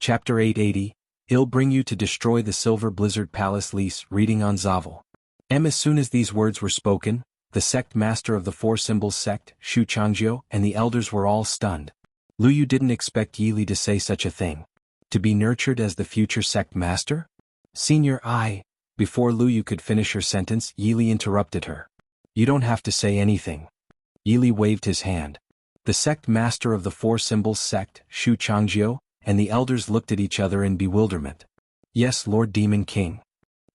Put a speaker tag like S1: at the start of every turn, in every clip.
S1: Chapter 880, I'll bring you to destroy the Silver Blizzard Palace lease, reading on Zavel. As soon as these words were spoken, the sect master of the Four Symbols sect, Shu Changjiu, and the elders were all stunned. Lu Yu didn't expect Yi Li to say such a thing. To be nurtured as the future sect master? Senior Before Lu Yu could finish her sentence, Yi Li interrupted her. You don't have to say anything. Yi Li waved his hand. The sect master of the Four Symbols sect, Shu Changjiu, and the elders looked at each other in bewilderment. Yes, Lord Demon King.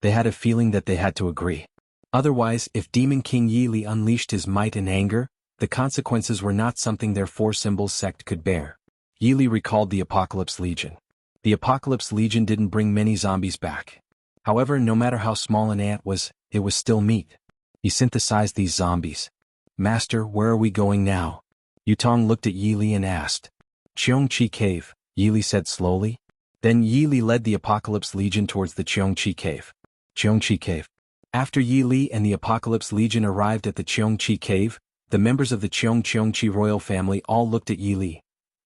S1: They had a feeling that they had to agree. Otherwise, if Demon King Yi Li unleashed his might and anger, the consequences were not something their Four Symbols sect could bear. Yi Li recalled the Apocalypse Legion. The Apocalypse Legion didn't bring many zombies back. However, no matter how small an ant was, it was still meat. He synthesized these zombies. Master, where are we going now? Yutong looked at Yi Li and asked. Cheongqi Cave, Yi Li said slowly. Then Yi Li led the Apocalypse Legion towards the Cheongqi Cave. Cheongqi Cave. After Yi Li and the Apocalypse Legion arrived at the Cheongqi Cave, the members of the Cheongqi royal family all looked at Yi Li.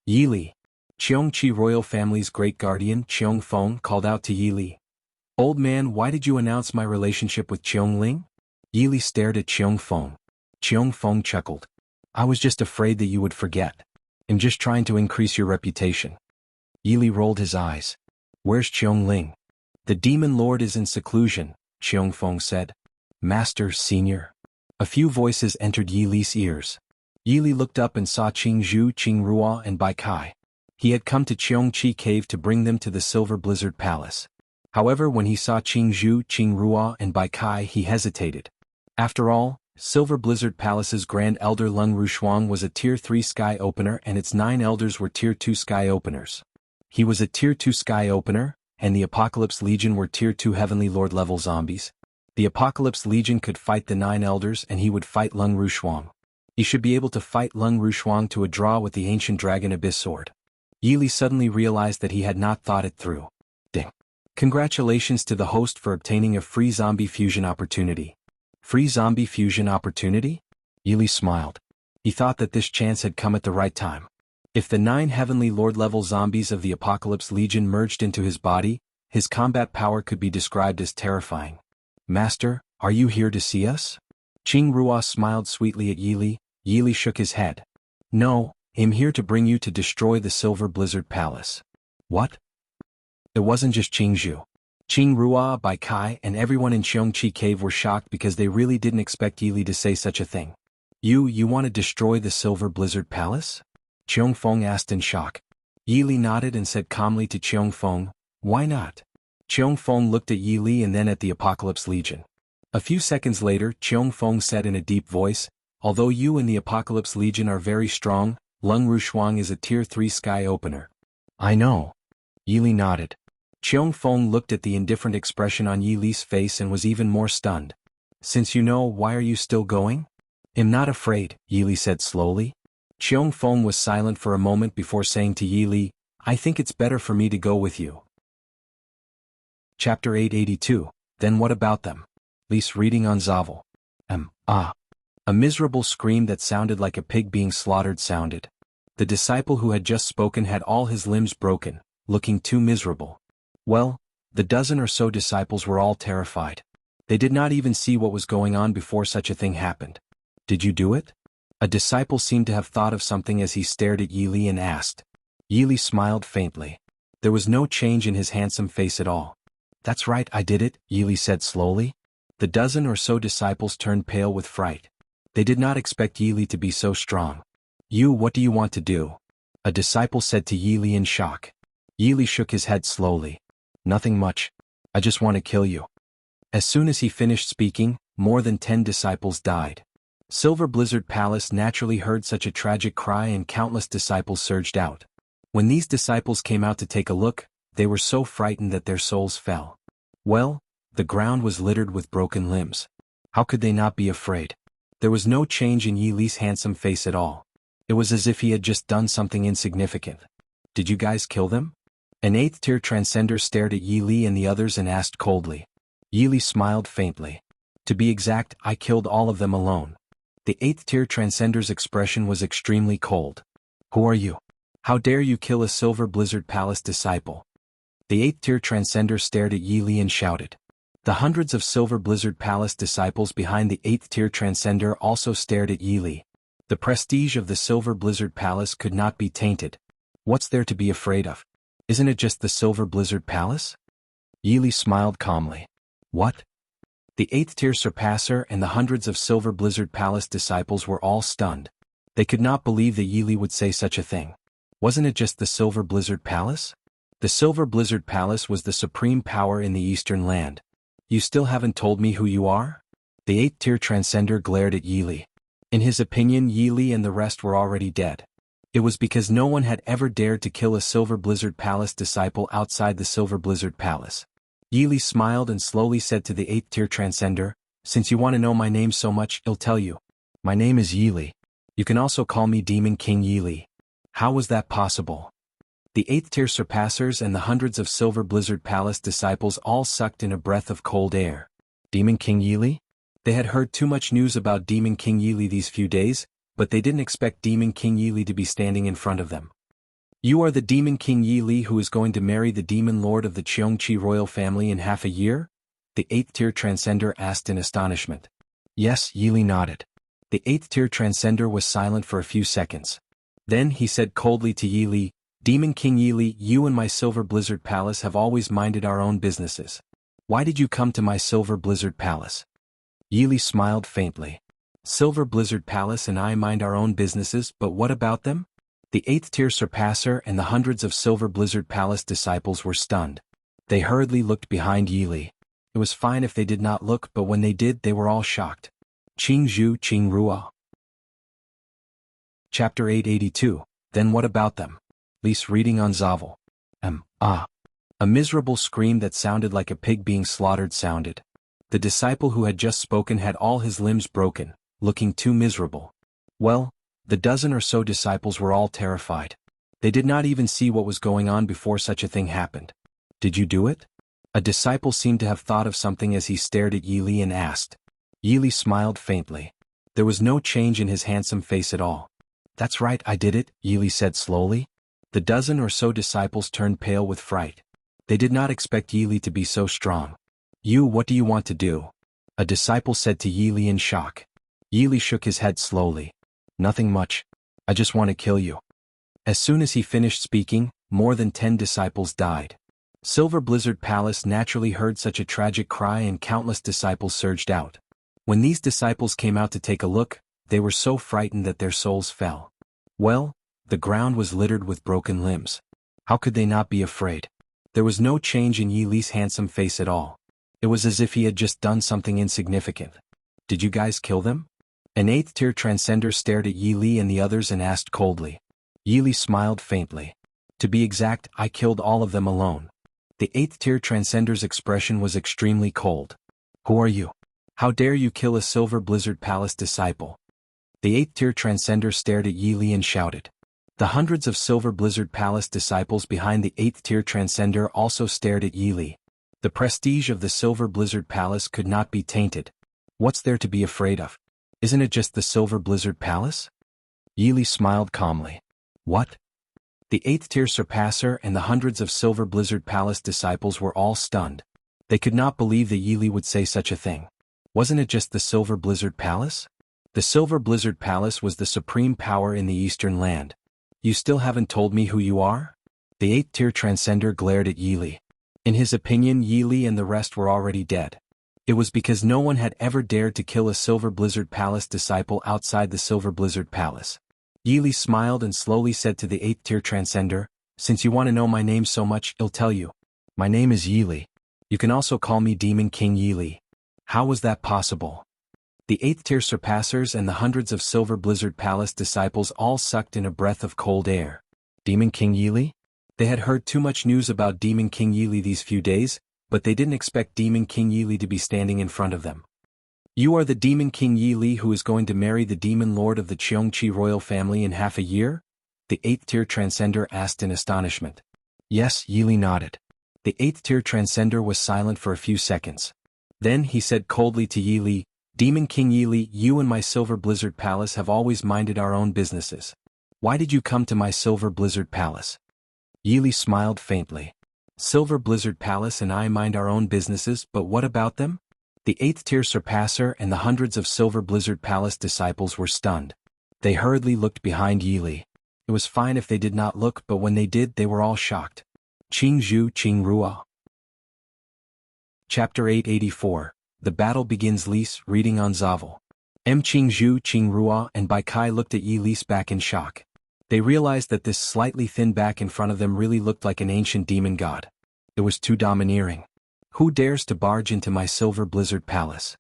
S1: Yi Li. Cheongqi royal family's great guardian, Cheong Feng, called out to Yi Li. Old man, why did you announce my relationship with Cheong Ling? Yi Li stared at Cheong Feng. Cheong Feng chuckled. I was just afraid that you would forget. I'm just trying to increase your reputation. Yi Li rolled his eyes. Where's Cheong Ling? The demon lord is in seclusion, Cheong Feng said. Master, senior. A few voices entered Yi Li's ears. Yi Li looked up and saw Qing Zhu, Qing Ruo, and Bai Kai. He had come to Cheongqi Cave to bring them to the Silver Blizzard Palace. However, when he saw Qing Zhu, Qing Ruo, and Bai Kai, he hesitated. After all, Silver Blizzard Palace's Grand Elder Lung Rushuang was a Tier 3 Sky Opener and its 9 elders were Tier 2 Sky Openers. He was a Tier 2 Sky Opener, and the Apocalypse Legion were Tier 2 Heavenly Lord level zombies. The Apocalypse Legion could fight the 9 elders and he would fight Lung Rushuang. He should be able to fight Lung Rushuang to a draw with the Ancient Dragon Abyss Sword. Yi Li suddenly realized that he had not thought it through. Ding. Congratulations to the host for obtaining a free zombie fusion opportunity. Free zombie fusion opportunity? Yi Li smiled. He thought that this chance had come at the right time. If the 9 Heavenly Lord level zombies of the Apocalypse Legion merged into his body, his combat power could be described as terrifying. Master, are you here to see us? Qing Ruo smiled sweetly at Yi Li. Yi Li shook his head. No, I'm here to bring you to destroy the Silver Blizzard Palace. What? It wasn't just Qing Zhu. Qing Ruo, Bai Kai, and everyone in Cheongqi Cave were shocked because they really didn't expect Yi Li to say such a thing. You want to destroy the Silver Blizzard Palace? Cheong Feng asked in shock. Yi Li nodded and said calmly to Cheong Feng, why not? Cheong Feng looked at Yi Li and then at the Apocalypse Legion. A few seconds later, Cheong Feng said in a deep voice, although you and the Apocalypse Legion are very strong, Lung Rushuang is a Tier 3 Sky Opener. I know. Yi Li nodded. Cheong Feng looked at the indifferent expression on Yi Li's face and was even more stunned. Since you know, why are you still going? I'm not afraid, Yi Li said slowly. Cheong Feng was silent for a moment before saying to Yi Li, I think it's better for me to go with you. Chapter 882, Then What About Them? Lease reading on Zavel. A miserable scream that sounded like a pig being slaughtered sounded. The disciple who had just spoken had all his limbs broken, looking too miserable. Well, the dozen or so disciples were all terrified. They did not even see what was going on before such a thing happened. Did you do it? A disciple seemed to have thought of something as he stared at Yi Li and asked. Yi Li smiled faintly. There was no change in his handsome face at all. That's right, I did it, Yi Li said slowly. The dozen or so disciples turned pale with fright. They did not expect Yi Li to be so strong. What do you want to do? A disciple said to Yi Li in shock. Yi Li shook his head slowly. Nothing much. I just want to kill you. As soon as he finished speaking, more than 10 disciples died. Silver Blizzard Palace naturally heard such a tragic cry and countless disciples surged out. When these disciples came out to take a look, they were so frightened that their souls fell. Well, the ground was littered with broken limbs. How could they not be afraid? There was no change in Yi Li's handsome face at all. It was as if he had just done something insignificant. Did you guys kill them? An 8th tier transcender stared at Yi Li and the others and asked coldly. Yi Li smiled faintly. To be exact, I killed all of them alone. The 8th tier transcender's expression was extremely cold. Who are you? How dare you kill a Silver Blizzard Palace disciple? The 8th-tier transcender stared at Yi Li and shouted. The hundreds of Silver Blizzard Palace disciples behind the 8th-tier transcender also stared at Yi Li. The prestige of the Silver Blizzard Palace could not be tainted. What's there to be afraid of? Isn't it just the Silver Blizzard Palace? Yi Li smiled calmly. What? The 8th-tier surpasser and the hundreds of Silver Blizzard Palace disciples were all stunned. They could not believe that Yi Li would say such a thing. Wasn't it just the Silver Blizzard Palace? The Silver Blizzard Palace was the supreme power in the Eastern Land. You still haven't told me who you are? The 8th-tier transcender glared at Yi Li. In his opinion, Yi Li and the rest were already dead. It was because no one had ever dared to kill a Silver Blizzard Palace disciple outside the Silver Blizzard Palace. Yi Li smiled and slowly said to the 8th-tier transcender, "Since you want to know my name so much, I'll tell you. My name is Yi Li. You can also call me Demon King Yi Li." How was that possible? The 8th-tier surpassers and the hundreds of Silver Blizzard Palace disciples all sucked in a breath of cold air. Demon King Yi Li? They had heard too much news about Demon King Yi Li these few days, but they didn't expect Demon King Yi Li to be standing in front of them. You are the Demon King Yi Li who is going to marry the Demon Lord of the Cheongqi royal family in half a year? The 8th-tier transcender asked in astonishment. Yes, Yi Li nodded. The 8th-tier transcender was silent for a few seconds. Then he said coldly to Yi Li, "Demon King Yi Li, you and my Silver Blizzard Palace have always minded our own businesses. Why did you come to my Silver Blizzard Palace?" Yi Li smiled faintly. Silver Blizzard Palace and I mind our own businesses, but what about them? The 8th-tier surpasser and the hundreds of Silver Blizzard Palace disciples were stunned. They hurriedly looked behind Yi Li. It was fine if they did not look, but when they did, they were all shocked. Qing Zhu Qing Rua. Chapter 882, Then What About Them? Li's reading on Zavel. A miserable scream that sounded like a pig being slaughtered sounded. The disciple who had just spoken had all his limbs broken, looking too miserable. Well, the dozen or so disciples were all terrified. They did not even see what was going on before such a thing happened. Did you do it? A disciple seemed to have thought of something as he stared at Yi Li and asked. Yi Li smiled faintly. There was no change in his handsome face at all. That's right, I did it, Yi Li said slowly. The dozen or so disciples turned pale with fright. They did not expect Yi Li to be so strong. What do you want to do? A disciple said to Yi Li in shock. Yi Li shook his head slowly. Nothing much. I just want to kill you. As soon as he finished speaking, more than 10 disciples died. Silver Blizzard Palace naturally heard such a tragic cry and countless disciples surged out. When these disciples came out to take a look, they were so frightened that their souls fell. Well, the ground was littered with broken limbs. How could they not be afraid? There was no change in Yi Li's handsome face at all. It was as if he had just done something insignificant. Did you guys kill them? An 8th-tier transcender stared at Yi Li and the others and asked coldly. Yi Li smiled faintly. To be exact, I killed all of them alone. The 8th-tier transcender's expression was extremely cold. Who are you? How dare you kill a Silver Blizzard Palace disciple? The 8th-tier transcender stared at Yi Li and shouted. The hundreds of Silver Blizzard Palace disciples behind the 8th-tier transcender also stared at Yi Li. The prestige of the Silver Blizzard Palace could not be tainted. What's there to be afraid of? Isn't it just the Silver Blizzard Palace? Yi Li smiled calmly. What? The 8th-tier surpasser and the hundreds of Silver Blizzard Palace disciples were all stunned. They could not believe that Yi Li would say such a thing. Wasn't it just the Silver Blizzard Palace? The Silver Blizzard Palace was the supreme power in the Eastern Land. You still haven't told me who you are? The 8th-tier transcender glared at Yi Li. In his opinion, Yi Li and the rest were already dead. It was because no one had ever dared to kill a Silver Blizzard Palace disciple outside the Silver Blizzard Palace. Yi Li smiled and slowly said to the 8th-tier transcender, "Since you want to know my name so much, I'll tell you. My name is Yi Li. You can also call me Demon King Yi Li." How was that possible? The 8th-tier surpassers and the hundreds of Silver Blizzard Palace disciples all sucked in a breath of cold air. Demon King Yi Li? They had heard too much news about Demon King Yi Li these few days, but they didn't expect Demon King Yi Li to be standing in front of them. You are the Demon King Yi Li who is going to marry the Demon Lord of the Cheongqi royal family in half a year? The 8th-tier transcender asked in astonishment. Yes, Yi Li nodded. The 8th-tier transcender was silent for a few seconds. Then he said coldly to Yi Li, "Demon King Yi Li, you and my Silver Blizzard Palace have always minded our own businesses. Why did you come to my Silver Blizzard Palace?" Yi Li smiled faintly. Silver Blizzard Palace and I mind our own businesses, but what about them? The 8th-tier surpasser and the hundreds of Silver Blizzard Palace disciples were stunned. They hurriedly looked behind Yi Li. It was fine if they did not look, but when they did, they were all shocked. Qing Zhu Qing Rua. Chapter 884. The Battle Begins. Lise, reading on Zavel. Qing Zhu Qing Rua and Bai Kai looked at Yi Li's back in shock. They realized that this slightly thin back in front of them really looked like an ancient demon god. It was too domineering. Who dares to barge into my Silver Blizzard Palace?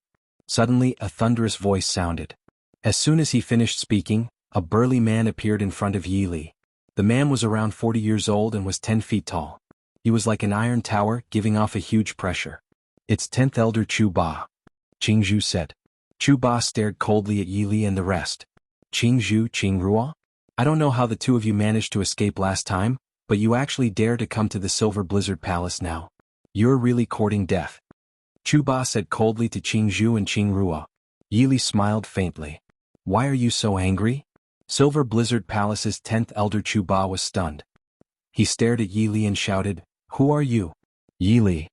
S1: Suddenly, a thunderous voice sounded. As soon as he finished speaking, a burly man appeared in front of Yi Li. The man was around 40 years old and was 10 feet tall. He was like an iron tower, giving off a huge pressure. It's 10th Elder Chu Ba. Qing Zhu said. Chu Ba stared coldly at Yi Li and the rest. Qing Zhu Qing Rua? I don't know how the two of you managed to escape last time, but you actually dare to come to the Silver Blizzard Palace now. You're really courting death. Chu Ba said coldly to Qing Zhu and Qing Rua. Yi Li smiled faintly. Why are you so angry? Silver Blizzard Palace's 10th Elder Chu Ba was stunned. He stared at Yi Li and shouted, Who are you? Yi Li.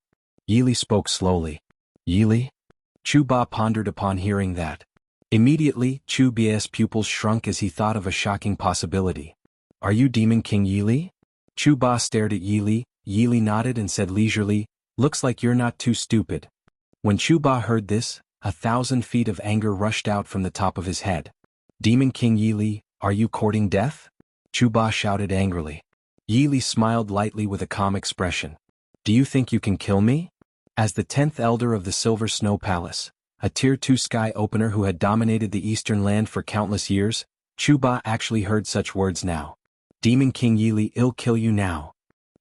S1: Yi Li spoke slowly. Yi Li? Chu Ba pondered upon hearing that. Immediately, Chu Ba's pupils shrunk as he thought of a shocking possibility. Are you Demon King Yi Li? Chu Ba stared at Yi Li. Yi Li nodded and said leisurely, Looks like you're not too stupid. When Chu Ba heard this, 1,000 feet of anger rushed out from the top of his head. Demon King Yi Li, are you courting death? Chu Ba shouted angrily. Yi Li smiled lightly with a calm expression. Do you think you can kill me? As the 10th Elder of the Silver Snow Palace, a Tier 2 sky opener who had dominated the eastern land for countless years, Chu Ba actually heard such words now. Demon King Yi Li, I'll kill you now.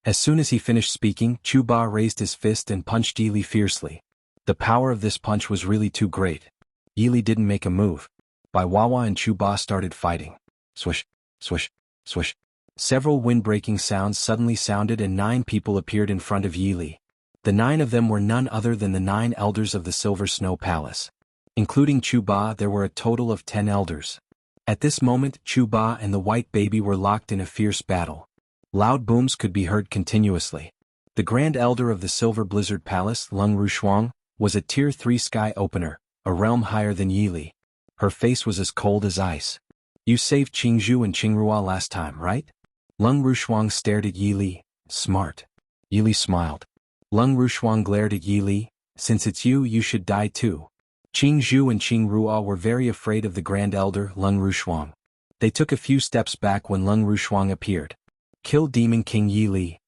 S1: As soon as he finished speaking, Chu Ba raised his fist and punched Yi Li fiercely. The power of this punch was really too great. Yi Li didn't make a move. Bai Wawa and Chu Ba started fighting. Swish, swish, swish. Several wind-breaking sounds suddenly sounded and 9 people appeared in front of Yi Li. The 9 of them were none other than the 9 elders of the Silver Snow Palace. Including Chu Ba, there were a total of 10 elders. At this moment, Chu Ba and the White Baby were locked in a fierce battle. Loud booms could be heard continuously. The Grand Elder of the Silver Blizzard Palace, Lung Rushuang, was a Tier 3 sky opener, a realm higher than Yi Li. Her face was as cold as ice. You saved Qing Zhu and Qing Rua last time, right? Lung Rushuang stared at Yi Li. Smart. Yi Li smiled. Lung Rushuang glared at Yi Li. Since it's you, you should die too. Qing Zhu and Qing Rua were very afraid of the Grand Elder, Lung Rushuang. They took a few steps back when Lung Rushuang appeared. Kill Demon King Yi Li.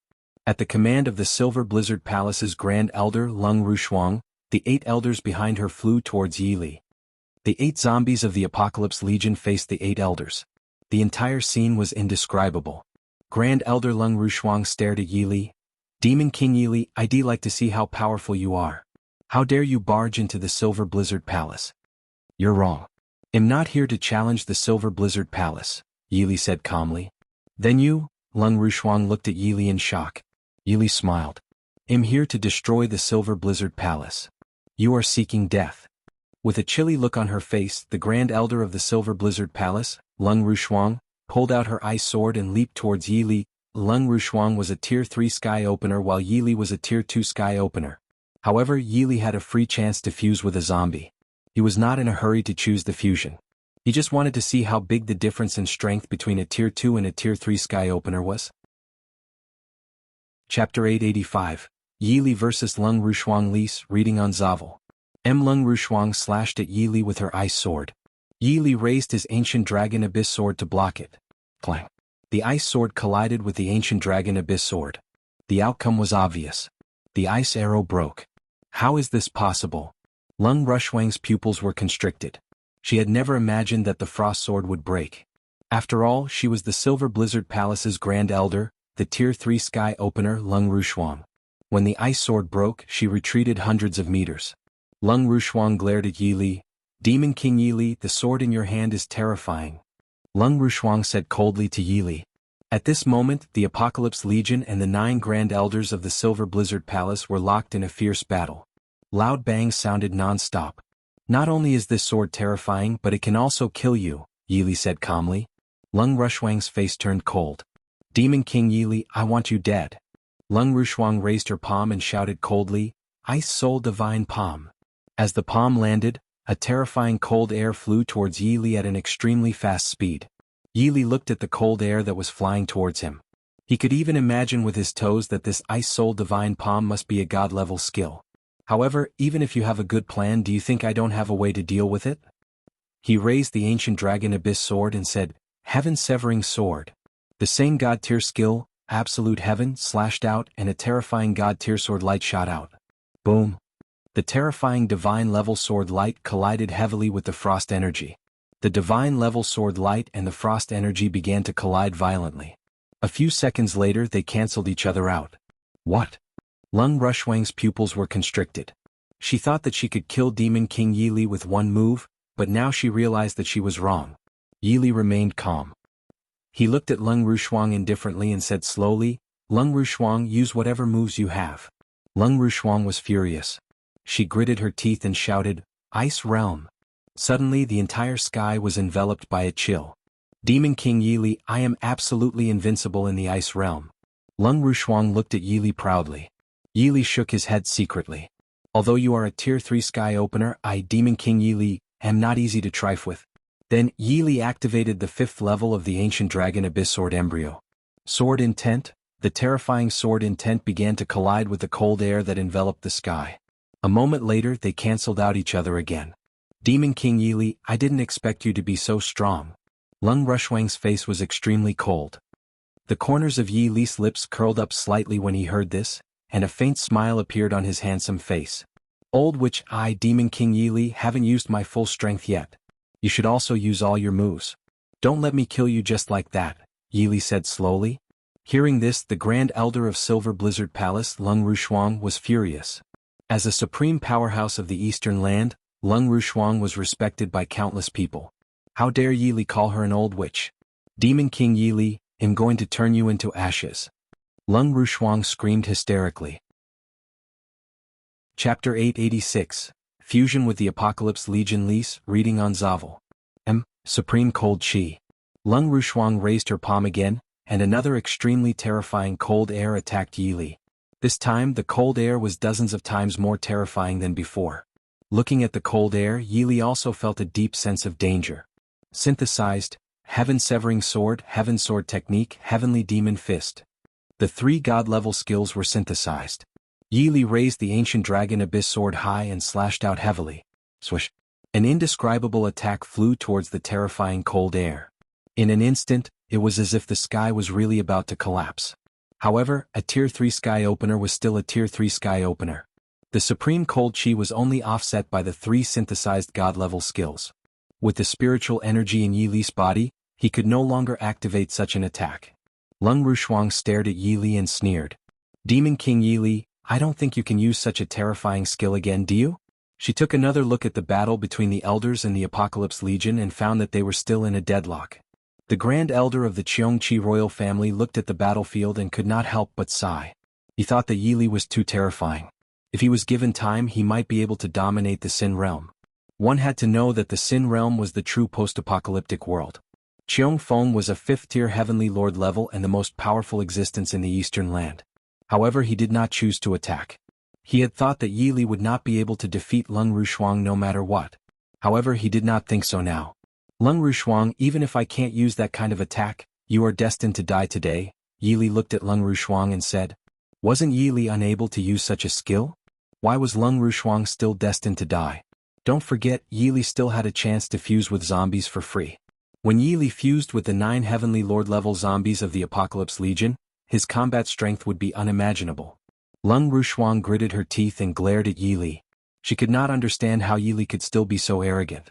S1: At the command of the Silver Blizzard Palace's Grand Elder, Lung Rushuang, the 8 elders behind her flew towards Yi Li. The 8 zombies of the Apocalypse Legion faced the 8 elders. The entire scene was indescribable. Grand Elder Lung Rushuang stared at Yi Li. Demon King Yi Li, I'd like to see how powerful you are. How dare you barge into the Silver Blizzard Palace? You're wrong. I'm not here to challenge the Silver Blizzard Palace, Yi Li said calmly. Then you? Lung Rushuang looked at Yi Li in shock. Yi Li smiled. I'm here to destroy the Silver Blizzard Palace. You are seeking death. With a chilly look on her face, the Grand Elder of the Silver Blizzard Palace, Lung Rushuang, pulled out her ice sword and leaped towards Yi Li. Lung Rushuang was a Tier 3 sky opener while Yi Li was a Tier 2 sky opener. However, Yi Li had a free chance to fuse with a zombie. He was not in a hurry to choose the fusion. He just wanted to see how big the difference in strength between a Tier 2 and a Tier 3 sky opener was. Chapter 885. Yi Li vs. Lung Rushuang. Lise, reading on Zavel. Lung Rushuang slashed at Yi Li with her ice sword. Yi Li raised his ancient dragon abyss sword to block it. Clang. The ice sword collided with the ancient dragon abyss sword. The outcome was obvious. The ice arrow broke. How is this possible? Lung Rushuang's pupils were constricted. She had never imagined that the frost sword would break. After all, she was the Silver Blizzard Palace's Grand Elder, the Tier 3 sky opener Lung Rushuang. When the ice sword broke, she retreated hundreds of meters. Lung Rushuang glared at Yi Li. Demon King Yi Li, the sword in your hand is terrifying. Lung Rushuang said coldly to Yi Li. At this moment, the Apocalypse Legion and the 9 Grand Elders of the Silver Blizzard Palace were locked in a fierce battle. Loud bangs sounded non-stop. Not only is this sword terrifying, but it can also kill you, Yi Li said calmly. Lung Rushuang's face turned cold. Demon King Yi Li, I want you dead. Lung Rushuang raised her palm and shouted coldly, "Ice Soul Divine Palm." As the palm landed, a terrifying cold air flew towards Yi Li at an extremely fast speed. Yi Li looked at the cold air that was flying towards him. He could even imagine with his toes that this Ice Soul Divine Palm must be a god-level skill. However, even if you have a good plan, do you think I don't have a way to deal with it? He raised the ancient dragon abyss sword and said, "Heaven-severing sword." The same god-tier skill, absolute heaven, slashed out and a terrifying god-tier sword light shot out. Boom. The terrifying divine-level sword light collided heavily with the frost energy. The divine-level sword light and the frost energy began to collide violently. A few seconds later they cancelled each other out. What? Lung Rushuang's pupils were constricted. She thought that she could kill Demon King Yi Li with one move, but now she realized that she was wrong. Yi Li remained calm. He looked at Lung Rushuang indifferently and said slowly, "Lung Rushuang, use whatever moves you have." Lung Rushuang was furious. She gritted her teeth and shouted, "Ice Realm." Suddenly the entire sky was enveloped by a chill. Demon King Yi Li, I am absolutely invincible in the Ice Realm. Lung Rushuang looked at Yi Li proudly. Yi Li shook his head secretly. Although you are a Tier 3 sky opener, I, Demon King Yi Li, am not easy to trifle with. Then, Yi Li activated the 5th level of the ancient dragon abyss sword embryo. Sword intent, the terrifying sword intent began to collide with the cold air that enveloped the sky. A moment later they cancelled out each other again. Demon King Yi Li, I didn't expect you to be so strong. Lung Rushuang's face was extremely cold. The corners of Yi Li's lips curled up slightly when he heard this, and a faint smile appeared on his handsome face. Old witch, I, Demon King Yi Li, haven't used my full strength yet. You should also use all your moves. Don't let me kill you just like that, Yi Li said slowly. Hearing this, the Grand Elder of Silver Blizzard Palace, Lung Rushuang, was furious. As a supreme powerhouse of the Eastern Land, Lung Rushuang was respected by countless people. How dare Yi Li call her an old witch? Demon King Yi Li, I'm going to turn you into ashes. Lung Rushuang screamed hysterically. Chapter 886, Fusion with the Apocalypse Legion Lise, reading on Zavel. Supreme Cold Chi. Lung Rushuang raised her palm again, and another extremely terrifying cold air attacked Yi Li. This time the cold air was dozens of times more terrifying than before. Looking at the cold air, Yi Li also felt a deep sense of danger. Synthesized, Heaven-severing sword, Heaven sword technique, Heavenly demon fist. The 3 god-level skills were synthesized. Yi Li raised the ancient dragon abyss sword high and slashed out heavily. Swish! An indescribable attack flew towards the terrifying cold air. In an instant, it was as if the sky was really about to collapse. However, a Tier 3 sky opener was still a Tier 3 sky opener. The supreme cold chi was only offset by the 3 synthesized god-level skills. With the spiritual energy in Yi Li's body, he could no longer activate such an attack. Lung Rushuang stared at Yi Li and sneered. Demon King Yi Li, I don't think you can use such a terrifying skill again, do you? She took another look at the battle between the elders and the Apocalypse Legion and found that they were still in a deadlock. The Grand Elder of the Cheongqi royal family looked at the battlefield and could not help but sigh. He thought that Yi Li was too terrifying. If he was given time, he might be able to dominate the Sin Realm. One had to know that the Sin Realm was the true post-apocalyptic world. Cheong Feng was a 5th-tier heavenly lord level and the most powerful existence in the Eastern Land. However, he did not choose to attack. He had thought that Yi Li would not be able to defeat Lung Rushuang no matter what. However, he did not think so now. Lung Rushuang, even if I can't use that kind of attack, you are destined to die today. Yi Li looked at Lung Rushuang and said, wasn't Yi Li unable to use such a skill? Why was Lung Rushuang still destined to die? Don't forget, Yi Li still had a chance to fuse with zombies for free. When Yi Li fused with the 9 Heavenly Lord-level zombies of the Apocalypse Legion, his combat strength would be unimaginable. Lung Rushuang gritted her teeth and glared at Yi Li. She could not understand how Yi Li could still be so arrogant.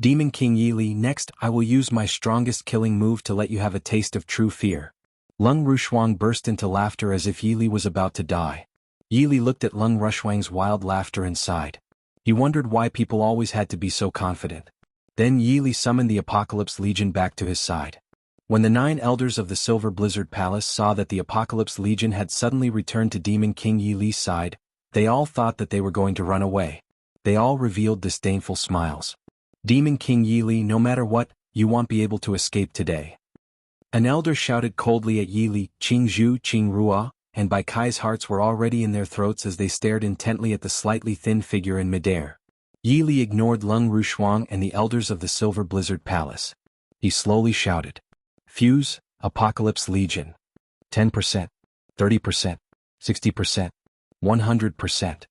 S1: Demon King Yi Li, next I will use my strongest killing move to let you have a taste of true fear. Lung Rushuang burst into laughter as if Yi Li was about to die. Yi Li looked at Lung Rushuang's wild laughter and sighed. He wondered why people always had to be so confident. Then Yi Li summoned the Apocalypse Legion back to his side. When the 9 elders of the Silver Blizzard Palace saw that the Apocalypse Legion had suddenly returned to Demon King Yi Li's side, they all thought that they were going to run away. They all revealed disdainful smiles. Demon King Yi Li, no matter what, you won't be able to escape today. An elder shouted coldly at Yi Li, Qing Zhu Qing Rua, and Bai Kai's hearts were already in their throats as they stared intently at the slightly thin figure in midair. Yi Li ignored Lung Rushuang and the elders of the Silver Blizzard Palace. He slowly shouted. Fuse, Apocalypse Legion. 10%, 30%, 60%, 100%.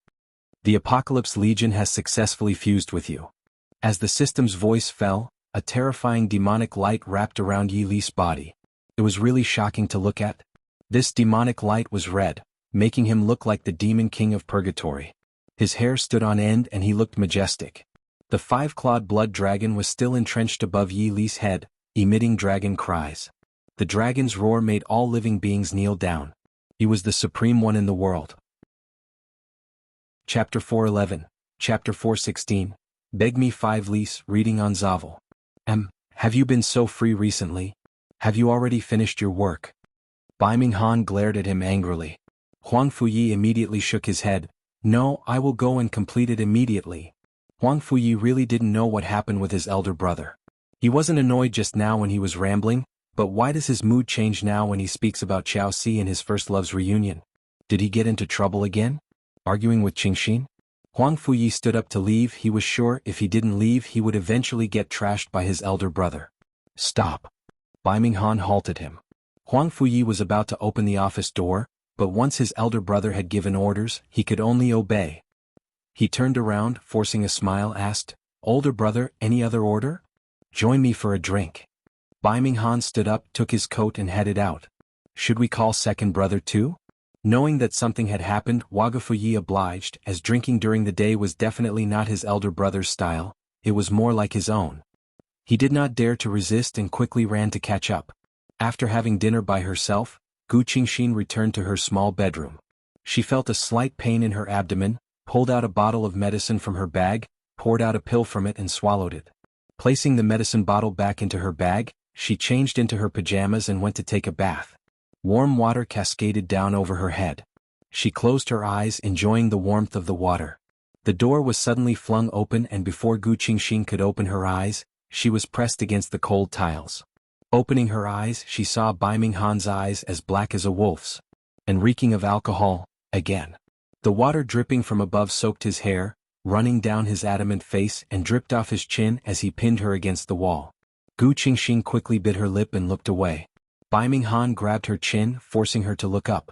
S1: The Apocalypse Legion has successfully fused with you. As the system's voice fell, a terrifying demonic light wrapped around Yi Li's body. It was really shocking to look at. This demonic light was red, making him look like the demon king of purgatory. His hair stood on end and he looked majestic. The five-clawed blood dragon was still entrenched above Yi Li's head, emitting dragon cries. The dragon's roar made all living beings kneel down. He was the supreme one in the world. Chapter 411, Chapter 416, Beg Me 5 Lis, reading on Zavel. Have you been so free recently? Have you already finished your work? Bai Minghan glared at him angrily. Huang Fuyi immediately shook his head. No, I will go and complete it immediately. Huang Fuyi really didn't know what happened with his elder brother. He wasn't annoyed just now when he was rambling, but why does his mood change now when he speaks about Qiao Si and his first love's reunion? Did he get into trouble again? Arguing with Qingxin? Huang Fuyi stood up to leave. He was sure if he didn't leave he would eventually get trashed by his elder brother. Stop. Bai Minghan halted him. Huang Fuyi was about to open the office door, but once his elder brother had given orders, he could only obey. He turned around, forcing a smile, asked, Older brother, any other order? Join me for a drink. Bai Minghan stood up, took his coat and headed out. Should we call second brother too? Knowing that something had happened, Wagafuyi obliged, as drinking during the day was definitely not his elder brother's style, it was more like his own. He did not dare to resist and quickly ran to catch up. After having dinner by herself, Gu Qingxin returned to her small bedroom. She felt a slight pain in her abdomen, pulled out a bottle of medicine from her bag, poured out a pill from it and swallowed it. Placing the medicine bottle back into her bag, she changed into her pajamas and went to take a bath. Warm water cascaded down over her head. She closed her eyes, enjoying the warmth of the water. The door was suddenly flung open and before Gu Qingxin could open her eyes, she was pressed against the cold tiles. Opening her eyes, she saw Bai Minghan's eyes as black as a wolf's, and reeking of alcohol, again. The water dripping from above soaked his hair, running down his adamant face and dripped off his chin as he pinned her against the wall. Gu Qingxin quickly bit her lip and looked away. Bai Minghan grabbed her chin, forcing her to look up.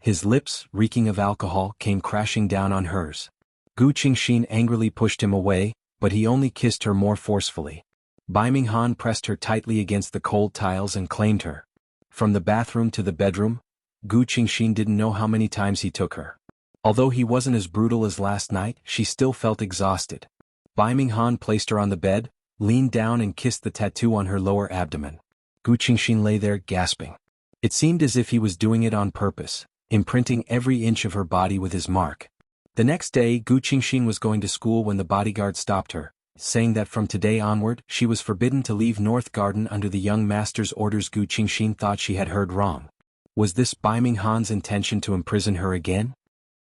S1: His lips, reeking of alcohol, came crashing down on hers. Gu Qingxin angrily pushed him away, but he only kissed her more forcefully. Bai Minghan pressed her tightly against the cold tiles and claimed her. From the bathroom to the bedroom, Gu Qingxin didn't know how many times he took her. Although he wasn't as brutal as last night, she still felt exhausted. Bai Minghan placed her on the bed, leaned down and kissed the tattoo on her lower abdomen. Gu Qingxin lay there gasping. It seemed as if he was doing it on purpose, imprinting every inch of her body with his mark. The next day, Gu Qingxin was going to school when the bodyguard stopped her, saying that from today onward she was forbidden to leave North Garden under the young master's orders. Gu Qingxin thought she had heard wrong. Was this Bai Minghan's intention to imprison her again?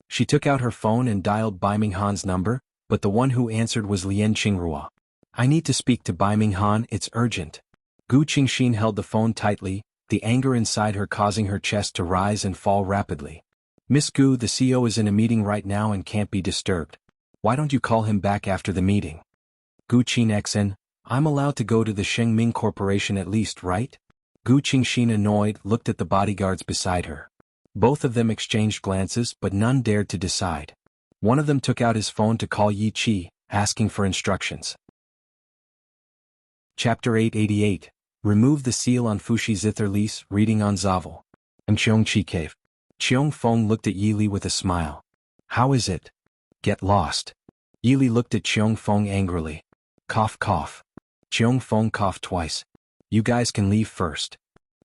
S1: She took out her phone and dialed Bai Minghan's number, but the one who answered was Lian Qingrua. I need to speak to Bai Minghan, it's urgent. Gu Qingxin held the phone tightly, the anger inside her causing her chest to rise and fall rapidly. Miss Gu, the CEO is in a meeting right now and can't be disturbed. Why don't you call him back after the meeting? Gu Qingxin, I'm allowed to go to the Shengming Corporation at least, right? Gu Qingxin, annoyed, looked at the bodyguards beside her. Both of them exchanged glances but none dared to decide. One of them took out his phone to call Yi Qi, asking for instructions. Chapter 888, Remove the seal on Fushi Zither Lis, reading on Zavel. Qiong Chi Cave. Qiong Feng looked at Yi Li with a smile. How is it? Get lost. Yi Li looked at Qiong Feng angrily. Cough cough. Qiong Feng coughed twice. You guys can leave first.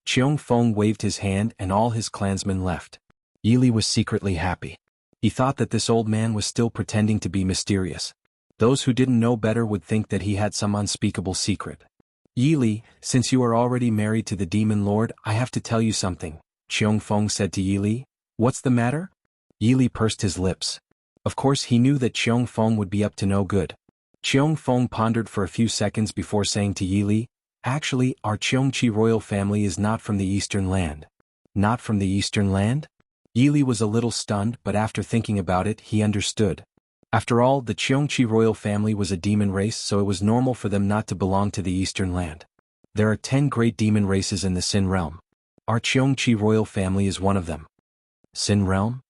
S1: Qiong Feng waved his hand and all his clansmen left. Yi Li was secretly happy. He thought that this old man was still pretending to be mysterious. Those who didn't know better would think that he had some unspeakable secret. Yi Li, since you are already married to the Demon Lord, I have to tell you something, Qiong Feng said to Yi Li. What's the matter? Yi Li pursed his lips. Of course he knew that Qiong Feng would be up to no good. Qiong Feng pondered for a few seconds before saying to Yi Li, actually, our Qiongqi royal family is not from the Eastern Land. Not from the Eastern Land? Yili was a little stunned, but after thinking about it, he understood. After all, the Cheongqi royal family was a demon race, so it was normal for them not to belong to the Eastern Land. There are 10 great demon races in the Sin realm. Our Cheongqi royal family is one of them. Sin realm?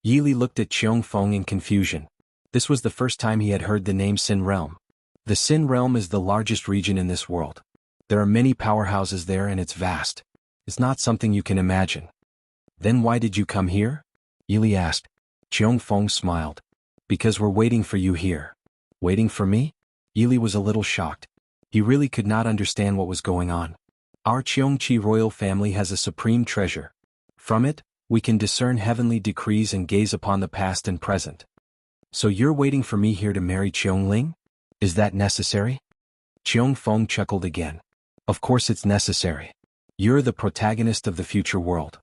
S1: Yili looked at Cheong Feng in confusion. This was the first time he had heard the name Sin realm. The Sin realm is the largest region in this world. There are many powerhouses there and it's vast. It's not something you can imagine. Then why did you come here? Yili asked. Cheong Feng smiled. Because we're waiting for you here. Waiting for me? Yili was a little shocked. He really could not understand what was going on. Our Cheongqi royal family has a supreme treasure. From it, we can discern heavenly decrees and gaze upon the past and present. So you're waiting for me here to marry Cheong Ling? Is that necessary? Cheong Feng chuckled again. Of course it's necessary. You're the protagonist of the future world.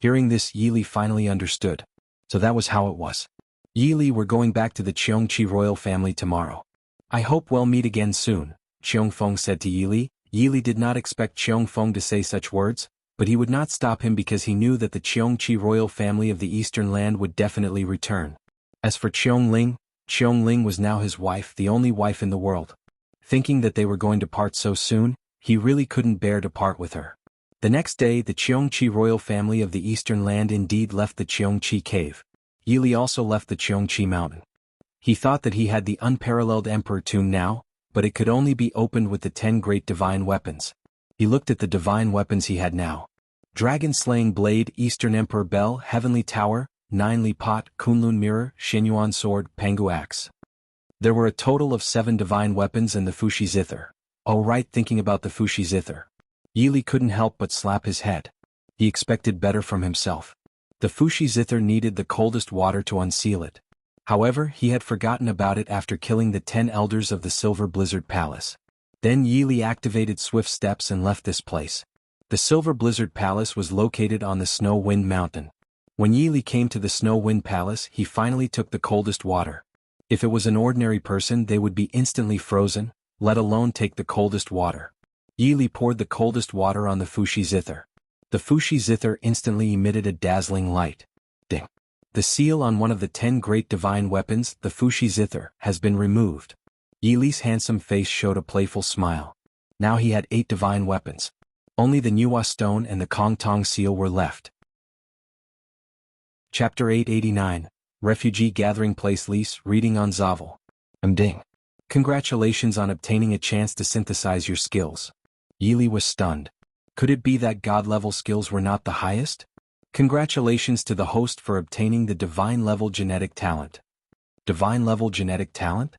S1: Hearing this, Yili finally understood. So that was how it was. Yili, we're going back to the Cheongqi royal family tomorrow. I hope we'll meet again soon, Cheong Feng said to Yili. Yili did not expect Cheong Feng to say such words, but he would not stop him because he knew that the Cheongqi royal family of the Eastern Land would definitely return. As for Cheong Ling was now his wife, the only wife in the world. Thinking that they were going to part so soon, he really couldn't bear to part with her. The next day, the Cheongqi royal family of the Eastern Land indeed left the Cheongqi cave. Yili also left the Cheongqi mountain. He thought that he had the unparalleled emperor tomb now, but it could only be opened with the 10 great divine weapons. He looked at the divine weapons he had now. Dragon-slaying blade, Eastern Emperor bell, heavenly tower, 9-li pot, Kunlun mirror, Xinyuan sword, Pengu axe. There were a total of 7 divine weapons and the Fushi zither. Oh right, thinking about the Fushi zither. Yili couldn't help but slap his head. He expected better from himself. The Fushi zither needed the coldest water to unseal it. However, he had forgotten about it after killing the 10 elders of the Silver Blizzard Palace. Then Yili activated swift steps and left this place. The Silver Blizzard Palace was located on the Snow Wind Mountain. When Yili came to the Snow Wind Palace, he finally took the coldest water. If it was an ordinary person, they would be instantly frozen, let alone take the coldest water. Yili poured the coldest water on the Fushi zither. The Fushi zither instantly emitted a dazzling light. Ding. The seal on one of the 10 great divine weapons, the Fushi zither, has been removed. Yili's handsome face showed a playful smile. Now he had 8 divine weapons. Only the Nuwa stone and the Kong Tong seal were left. Chapter 889, Refugee Gathering Place Lease, reading on Zavel. Ding. Congratulations on obtaining a chance to synthesize your skills. Yili was stunned. Could it be that God-level skills were not the highest? Congratulations to the host for obtaining the divine-level genetic talent. Divine-level genetic talent?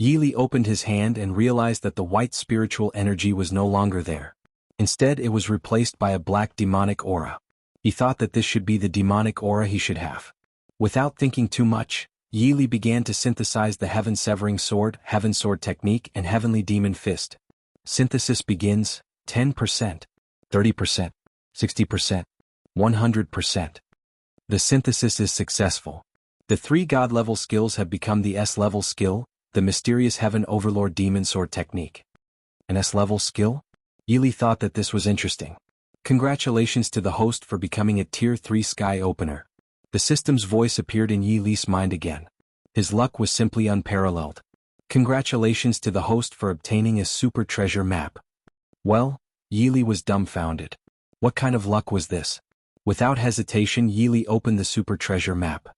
S1: Yili opened his hand and realized that the white spiritual energy was no longer there. Instead, it was replaced by a black demonic aura. He thought that this should be the demonic aura he should have. Without thinking too much, Yili began to synthesize the Heaven-Severing Sword, Heaven Sword Technique, and Heavenly Demon Fist. Synthesis begins, 10%, 30%, 60%, 100%. The synthesis is successful. The 3 God-level skills have become the S-level skill, the Mysterious Heaven Overlord Demon Sword Technique. An S-level skill? Yili thought that this was interesting. Congratulations to the host for becoming a Tier 3 Sky Opener. The system's voice appeared in Yili's mind again. His luck was simply unparalleled. Congratulations to the host for obtaining a super treasure map. Well, Yili was dumbfounded. What kind of luck was this? Without hesitation, Yili opened the super treasure map.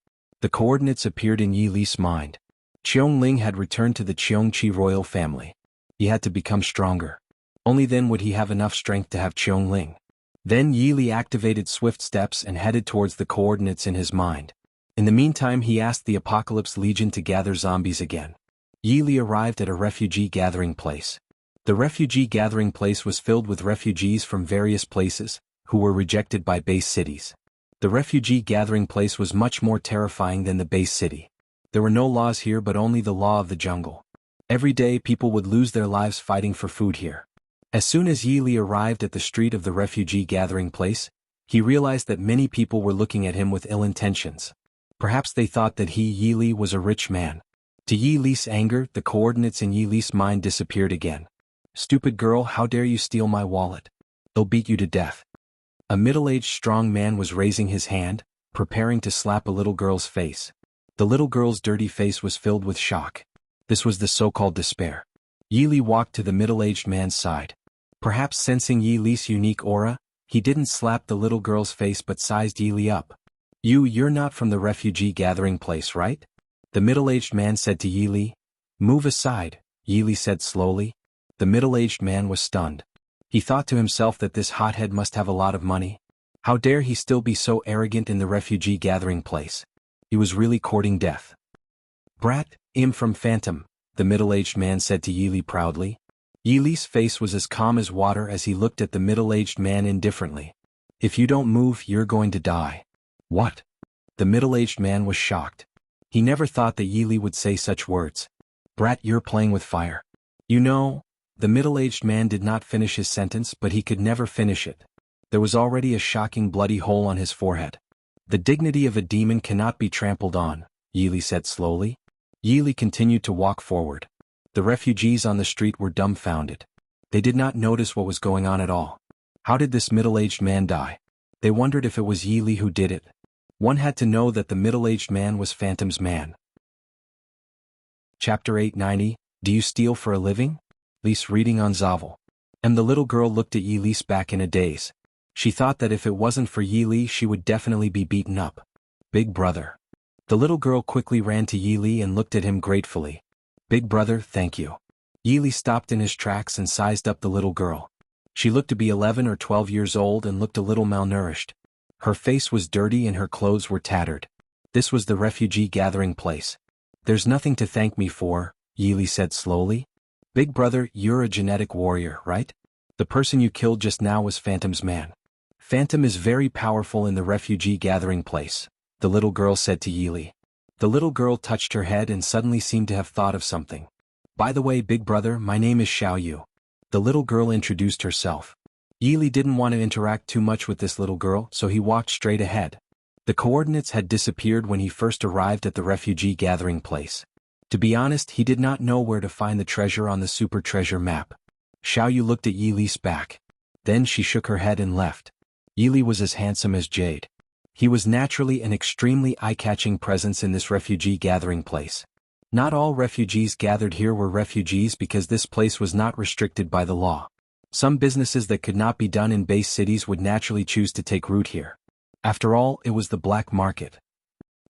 S1: The coordinates appeared in Yili's mind. Cheong Ling had returned to the Cheongqi royal family. He had to become stronger. Only then would he have enough strength to have Cheong Ling. Then Yili activated swift steps and headed towards the coordinates in his mind. In the meantime, he asked the Apocalypse Legion to gather zombies again. Yili arrived at a refugee gathering place. The refugee gathering place was filled with refugees from various places, who were rejected by base cities. The refugee gathering place was much more terrifying than the base city. There were no laws here but only the law of the jungle. Every day people would lose their lives fighting for food here. As soon as Yili arrived at the street of the refugee gathering place, he realized that many people were looking at him with ill intentions. Perhaps they thought that he, Yili, was a rich man. To Yili's anger, the coordinates in Yili's mind disappeared again. Stupid girl, how dare you steal my wallet? They'll beat you to death. A middle-aged strong man was raising his hand, preparing to slap a little girl's face. The little girl's dirty face was filled with shock. This was the so-called despair. Yi Li walked to the middle-aged man's side. Perhaps sensing Yi Li's unique aura, he didn't slap the little girl's face but sized Yi Li up. You're not from the refugee gathering place, right? The middle-aged man said to Yi Li. Move aside, Yi Li said slowly. The middle-aged man was stunned. He thought to himself that this hothead must have a lot of money. How dare he still be so arrogant in the refugee gathering place? He was really courting death. Brat, I'm from Phantom, the middle-aged man said to Yi Li proudly. Yi Li's face was as calm as water as he looked at the middle-aged man indifferently. If you don't move, you're going to die. What? The middle-aged man was shocked. He never thought that Yi Li would say such words. Brat, you're playing with fire. You know, the middle-aged man did not finish his sentence, but he could never finish it. There was already a shocking bloody hole on his forehead. The dignity of a demon cannot be trampled on, Yi Li said slowly. Yi Li continued to walk forward. The refugees on the street were dumbfounded. They did not notice what was going on at all. How did this middle-aged man die? They wondered if it was Yi Li who did it. One had to know that the middle-aged man was Phantom's man. Chapter 890, Do You Steal for a Living? Lise reading on Zavel. And the little girl looked at Yi Li's back in a daze. She thought that if it wasn't for Yi Li she would definitely be beaten up. Big brother. The little girl quickly ran to Yi Li and looked at him gratefully. Big brother, thank you. Yi Li stopped in his tracks and sized up the little girl. She looked to be 11 or 12 years old and looked a little malnourished. Her face was dirty and her clothes were tattered. This was the refugee gathering place. There's nothing to thank me for, Yi Li said slowly. Big brother, you're a genetic warrior, right? The person you killed just now was Phantom's man. Phantom is very powerful in the refugee gathering place, the little girl said to Yi Li. The little girl touched her head and suddenly seemed to have thought of something. By the way, big brother, my name is Xiao Yu. The little girl introduced herself. Yi Li didn't want to interact too much with this little girl, so he walked straight ahead. The coordinates had disappeared when he first arrived at the refugee gathering place. To be honest, he did not know where to find the treasure on the super treasure map. Xiao Yu looked at Yi Li's back. Then she shook her head and left. Yi Li was as handsome as jade. He was naturally an extremely eye-catching presence in this refugee gathering place. Not all refugees gathered here were refugees because this place was not restricted by the law. Some businesses that could not be done in base cities would naturally choose to take root here. After all, it was the black market.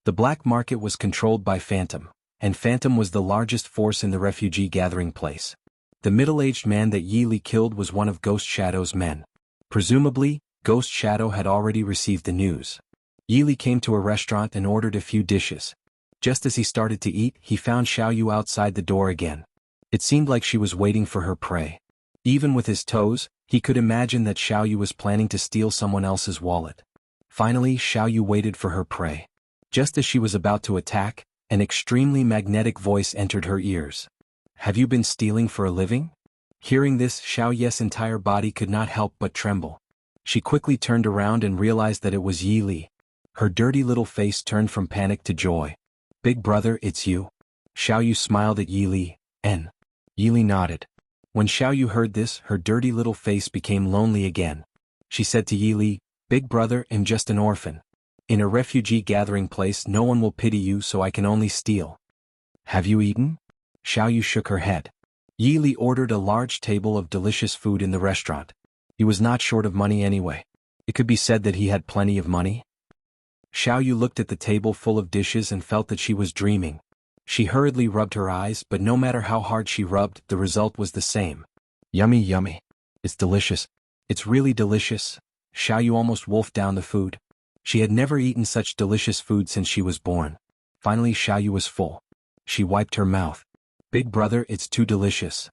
S1: The black market was controlled by Phantom, and Phantom was the largest force in the refugee gathering place. The middle-aged man that Yi Li killed was one of Ghost Shadow's men. Presumably, Ghost Shadow had already received the news. Yi Li came to a restaurant and ordered a few dishes. Just as he started to eat, he found Xiao Yu outside the door again. It seemed like she was waiting for her prey. Even with his toes, he could imagine that Xiao Yu was planning to steal someone else's wallet. Finally, Xiao Yu waited for her prey. Just as she was about to attack, an extremely magnetic voice entered her ears. Have you been stealing for a living? Hearing this, Xiao Yu's entire body could not help but tremble. She quickly turned around and realized that it was Yi Li. Her dirty little face turned from panic to joy. Big brother, it's you. Xiao Yu smiled at Yi Li, and Yi Li nodded. When Xiao Yu heard this, her dirty little face became lonely again. She said to Yi Li, Big brother, I'm just an orphan. In a refugee gathering place no one will pity you, so I can only steal. Have you eaten? Xiao Yu shook her head. Yi Li ordered a large table of delicious food in the restaurant. He was not short of money anyway. It could be said that he had plenty of money. Xiao Yu looked at the table full of dishes and felt that she was dreaming. She hurriedly rubbed her eyes, but no matter how hard she rubbed, the result was the same. Yummy, yummy. It's delicious. It's really delicious. Xiao Yu almost wolfed down the food. She had never eaten such delicious food since she was born. Finally, Xiao Yu was full. She wiped her mouth. Big brother, it's too delicious.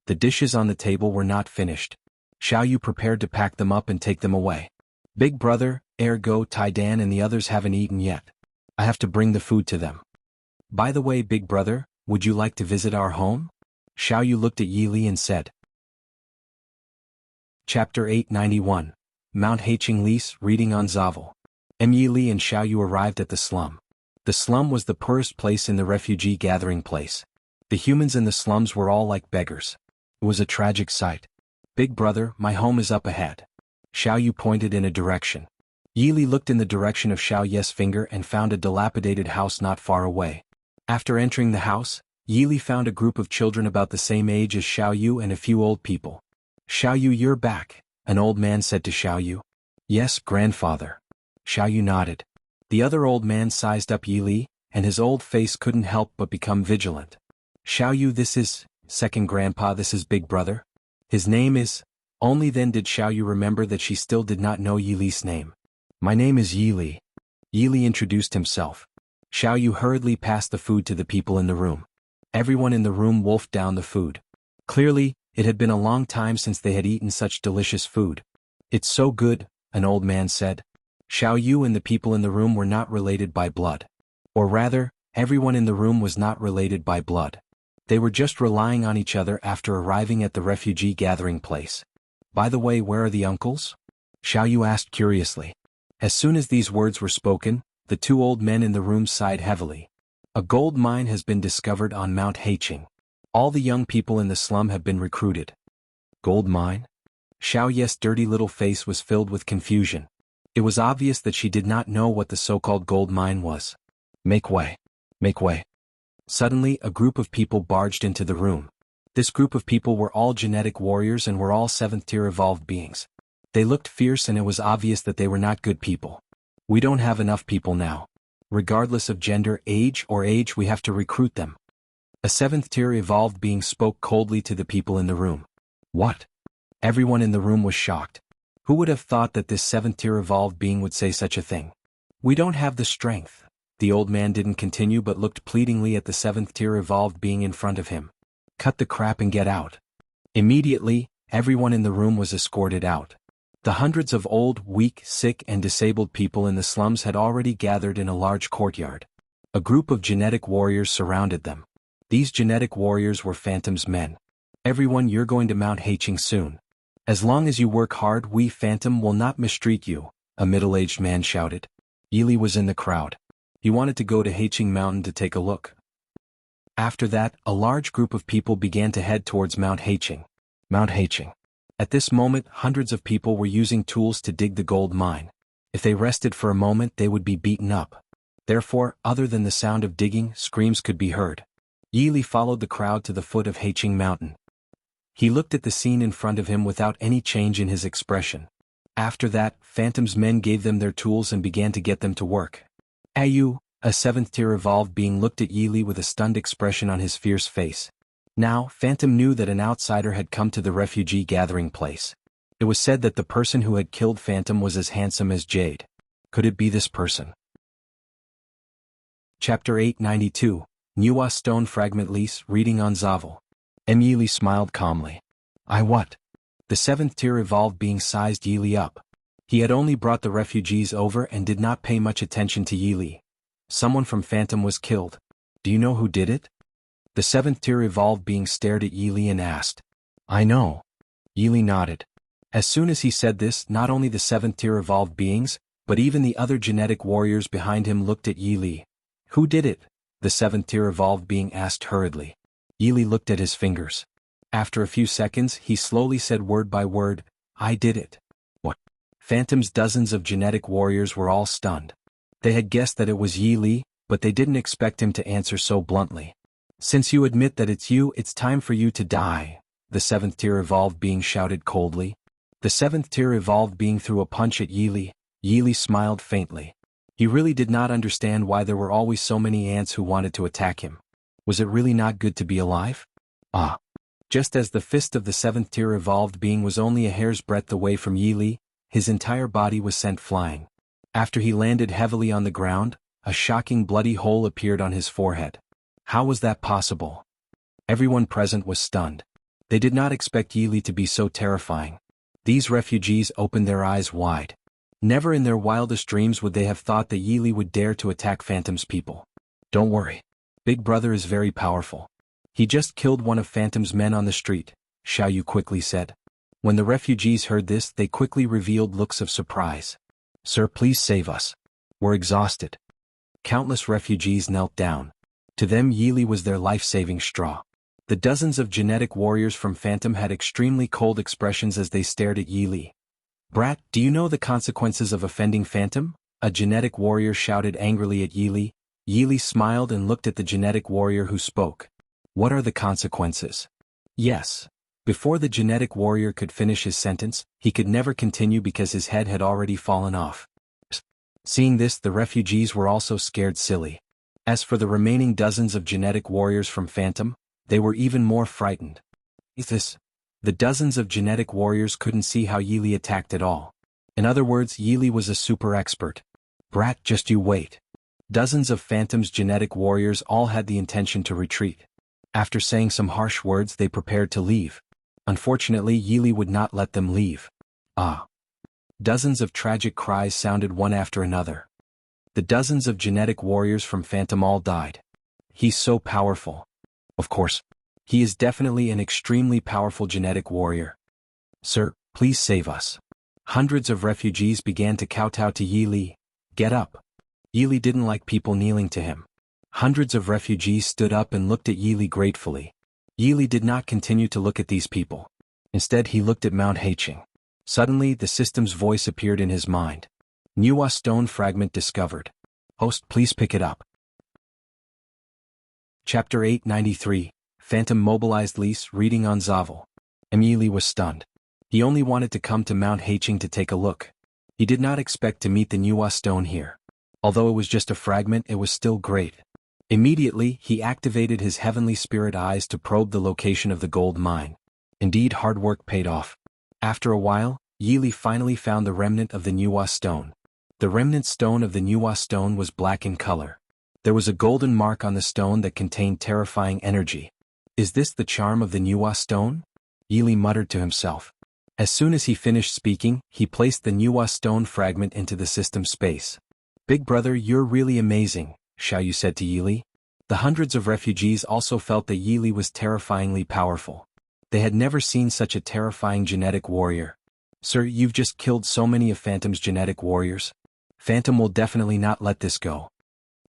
S1: The dishes on the table were not finished. Xiao Yu prepared to pack them up and take them away. Big brother, Ergo, Taidan and the others haven't eaten yet. I have to bring the food to them. By the way, big brother, would you like to visit our home? Xiao Yu looked at Yi Li and said. Chapter 891. Mount Haiching Lise, reading on Zavel. Yi Li and Xiao Yu arrived at the slum. The slum was the poorest place in the refugee gathering place. The humans in the slums were all like beggars. It was a tragic sight. Big brother, my home is up ahead. Xiao Yu pointed in a direction. Yi Li looked in the direction of Xiao Ye's finger and found a dilapidated house not far away. After entering the house, Yi Li found a group of children about the same age as Xiao Yu and a few old people. "Xiao Yu, you're back," an old man said to Xiao Yu. "Yes, grandfather." Xiao Yu nodded. The other old man sized up Yi Li, and his old face couldn't help but become vigilant. "Xiao Yu, this is, second grandpa, this is big brother. His name is..." Only then did Xiao Yu remember that she still did not know Yi Li's name. "My name is Yi Li." Yi Li introduced himself. Xiao Yu hurriedly passed the food to the people in the room. Everyone in the room wolfed down the food. Clearly, it had been a long time since they had eaten such delicious food. "It's so good," an old man said. Xiao Yu and the people in the room were not related by blood. Or rather, everyone in the room was not related by blood. They were just relying on each other after arriving at the refugee gathering place. "By the way, where are the uncles?" Xiao Yu asked curiously. As soon as these words were spoken, the two old men in the room sighed heavily. "A gold mine has been discovered on Mount Haiqing. All the young people in the slum have been recruited." "Gold mine?" Xiao Ye's dirty little face was filled with confusion. It was obvious that she did not know what the so-called gold mine was. "Make way. Make way." Suddenly, a group of people barged into the room. This group of people were all genetic warriors and were all 7th-tier evolved beings. They looked fierce and it was obvious that they were not good people. "We don't have enough people now. Regardless of gender, age, we have to recruit them." A 7th-tier evolved being spoke coldly to the people in the room. "What?" Everyone in the room was shocked. Who would have thought that this 7th-tier evolved being would say such a thing? "We don't have the strength." The old man didn't continue but looked pleadingly at the 7th-tier evolved being in front of him. "Cut the crap and get out." Immediately, everyone in the room was escorted out. The hundreds of old, weak, sick and disabled people in the slums had already gathered in a large courtyard. A group of genetic warriors surrounded them. These genetic warriors were Phantom's men. "Everyone, you're going to Mount Haiqing soon. As long as you work hard, we Phantom will not mistreat you," a middle-aged man shouted. Yi Li was in the crowd. He wanted to go to Haiqing Mountain to take a look. After that, a large group of people began to head towards Mount Haiqing. Mount Haiqing. At this moment, hundreds of people were using tools to dig the gold mine. If they rested for a moment, they would be beaten up. Therefore, other than the sound of digging, screams could be heard. Yi Li followed the crowd to the foot of Haiqing Mountain. He looked at the scene in front of him without any change in his expression. After that, Phantom's men gave them their tools and began to get them to work. "Ayu," a 7th-tier evolved being looked at Yi Li with a stunned expression on his fierce face. Now, Phantom knew that an outsider had come to the refugee gathering place. It was said that the person who had killed Phantom was as handsome as Jade. Could it be this person? Chapter 892, Niwa Stone Fragment Lease, reading on Zavel. Yi Li smiled calmly. "I what?" The 7th-tier evolved being sized Yi Li up. He had only brought the refugees over and did not pay much attention to Yi Li. "Someone from Phantom was killed. Do you know who did it?" The 7th-tier evolved being stared at Yi Li and asked. "I know." Yi Li nodded. As soon as he said this, not only the 7th-tier evolved beings, but even the other genetic warriors behind him looked at Yi Li. "Who did it?" the 7th-tier evolved being asked hurriedly. Yi Li looked at his fingers. After a few seconds, he slowly said word by word, "I did it." "What?" Phantom's dozens of genetic warriors were all stunned. They had guessed that it was Yi Li, but they didn't expect him to answer so bluntly. "Since you admit that it's you, it's time for you to die," the 7th-tier evolved being shouted coldly. The 7th-tier evolved being threw a punch at Yi Li. Yi Li smiled faintly. He really did not understand why there were always so many ants who wanted to attack him. Was it really not good to be alive? Ah. Just as the fist of the 7th-tier evolved being was only a hair's breadth away from Yi Li, his entire body was sent flying. After he landed heavily on the ground, a shocking bloody hole appeared on his forehead. How was that possible? Everyone present was stunned. They did not expect Yi Li to be so terrifying. These refugees opened their eyes wide. Never in their wildest dreams would they have thought that Yi Li would dare to attack Phantom's people. "Don't worry. Big Brother is very powerful. He just killed one of Phantom's men on the street," Xiao Yu quickly said. When the refugees heard this, they quickly revealed looks of surprise. "Sir, please save us. We're exhausted." Countless refugees knelt down. To them, Yi Li was their life-saving straw. The dozens of genetic warriors from Phantom had extremely cold expressions as they stared at Yi Li. Brat, do you know the consequences of offending Phantom? A genetic warrior shouted angrily at Yili. Yili smiled and looked at the genetic warrior who spoke. What are the consequences? Yes. Before the genetic warrior could finish his sentence, he could never continue because his head had already fallen off. Seeing this, the refugees were also scared silly. As for the remaining dozens of genetic warriors from Phantom, they were even more frightened. The dozens of genetic warriors couldn't see how Yili attacked at all. In other words, Yili was a super expert. Brat, just you wait. Dozens of Phantom's genetic warriors all had the intention to retreat. After saying some harsh words, they prepared to leave. Unfortunately, Yili would not let them leave. Ah! Dozens of tragic cries sounded one after another. The dozens of genetic warriors from Phantom all died. He's so powerful. Of course. He is definitely an extremely powerful genetic warrior. Sir, please save us. Hundreds of refugees began to kowtow to Yili. Get up. Yili didn't like people kneeling to him. Hundreds of refugees stood up and looked at Yili gratefully. Yili did not continue to look at these people. Instead, he looked at Mount Haiching. Suddenly, the system's voice appeared in his mind. Nuwa stone fragment discovered. Host, please pick it up. Chapter 893. Phantom mobilized Lise, reading on Zavel. Yili was stunned. He only wanted to come to Mount Haiching to take a look. He did not expect to meet the Nuwa stone here. Although it was just a fragment, it was still great. Immediately, he activated his heavenly spirit eyes to probe the location of the gold mine. Indeed, hard work paid off. After a while, Yili finally found the remnant of the Nuwa stone. The remnant stone of the Nuwa stone was black in color. There was a golden mark on the stone that contained terrifying energy. Is this the charm of the Nuwa stone? Yili muttered to himself. As soon as he finished speaking, he placed the Nuwa stone fragment into the system space. Big brother, you're really amazing, Xiaoyu said to Yili. The hundreds of refugees also felt that Yili was terrifyingly powerful. They had never seen such a terrifying genetic warrior. Sir, you've just killed so many of Phantom's genetic warriors. Phantom will definitely not let this go.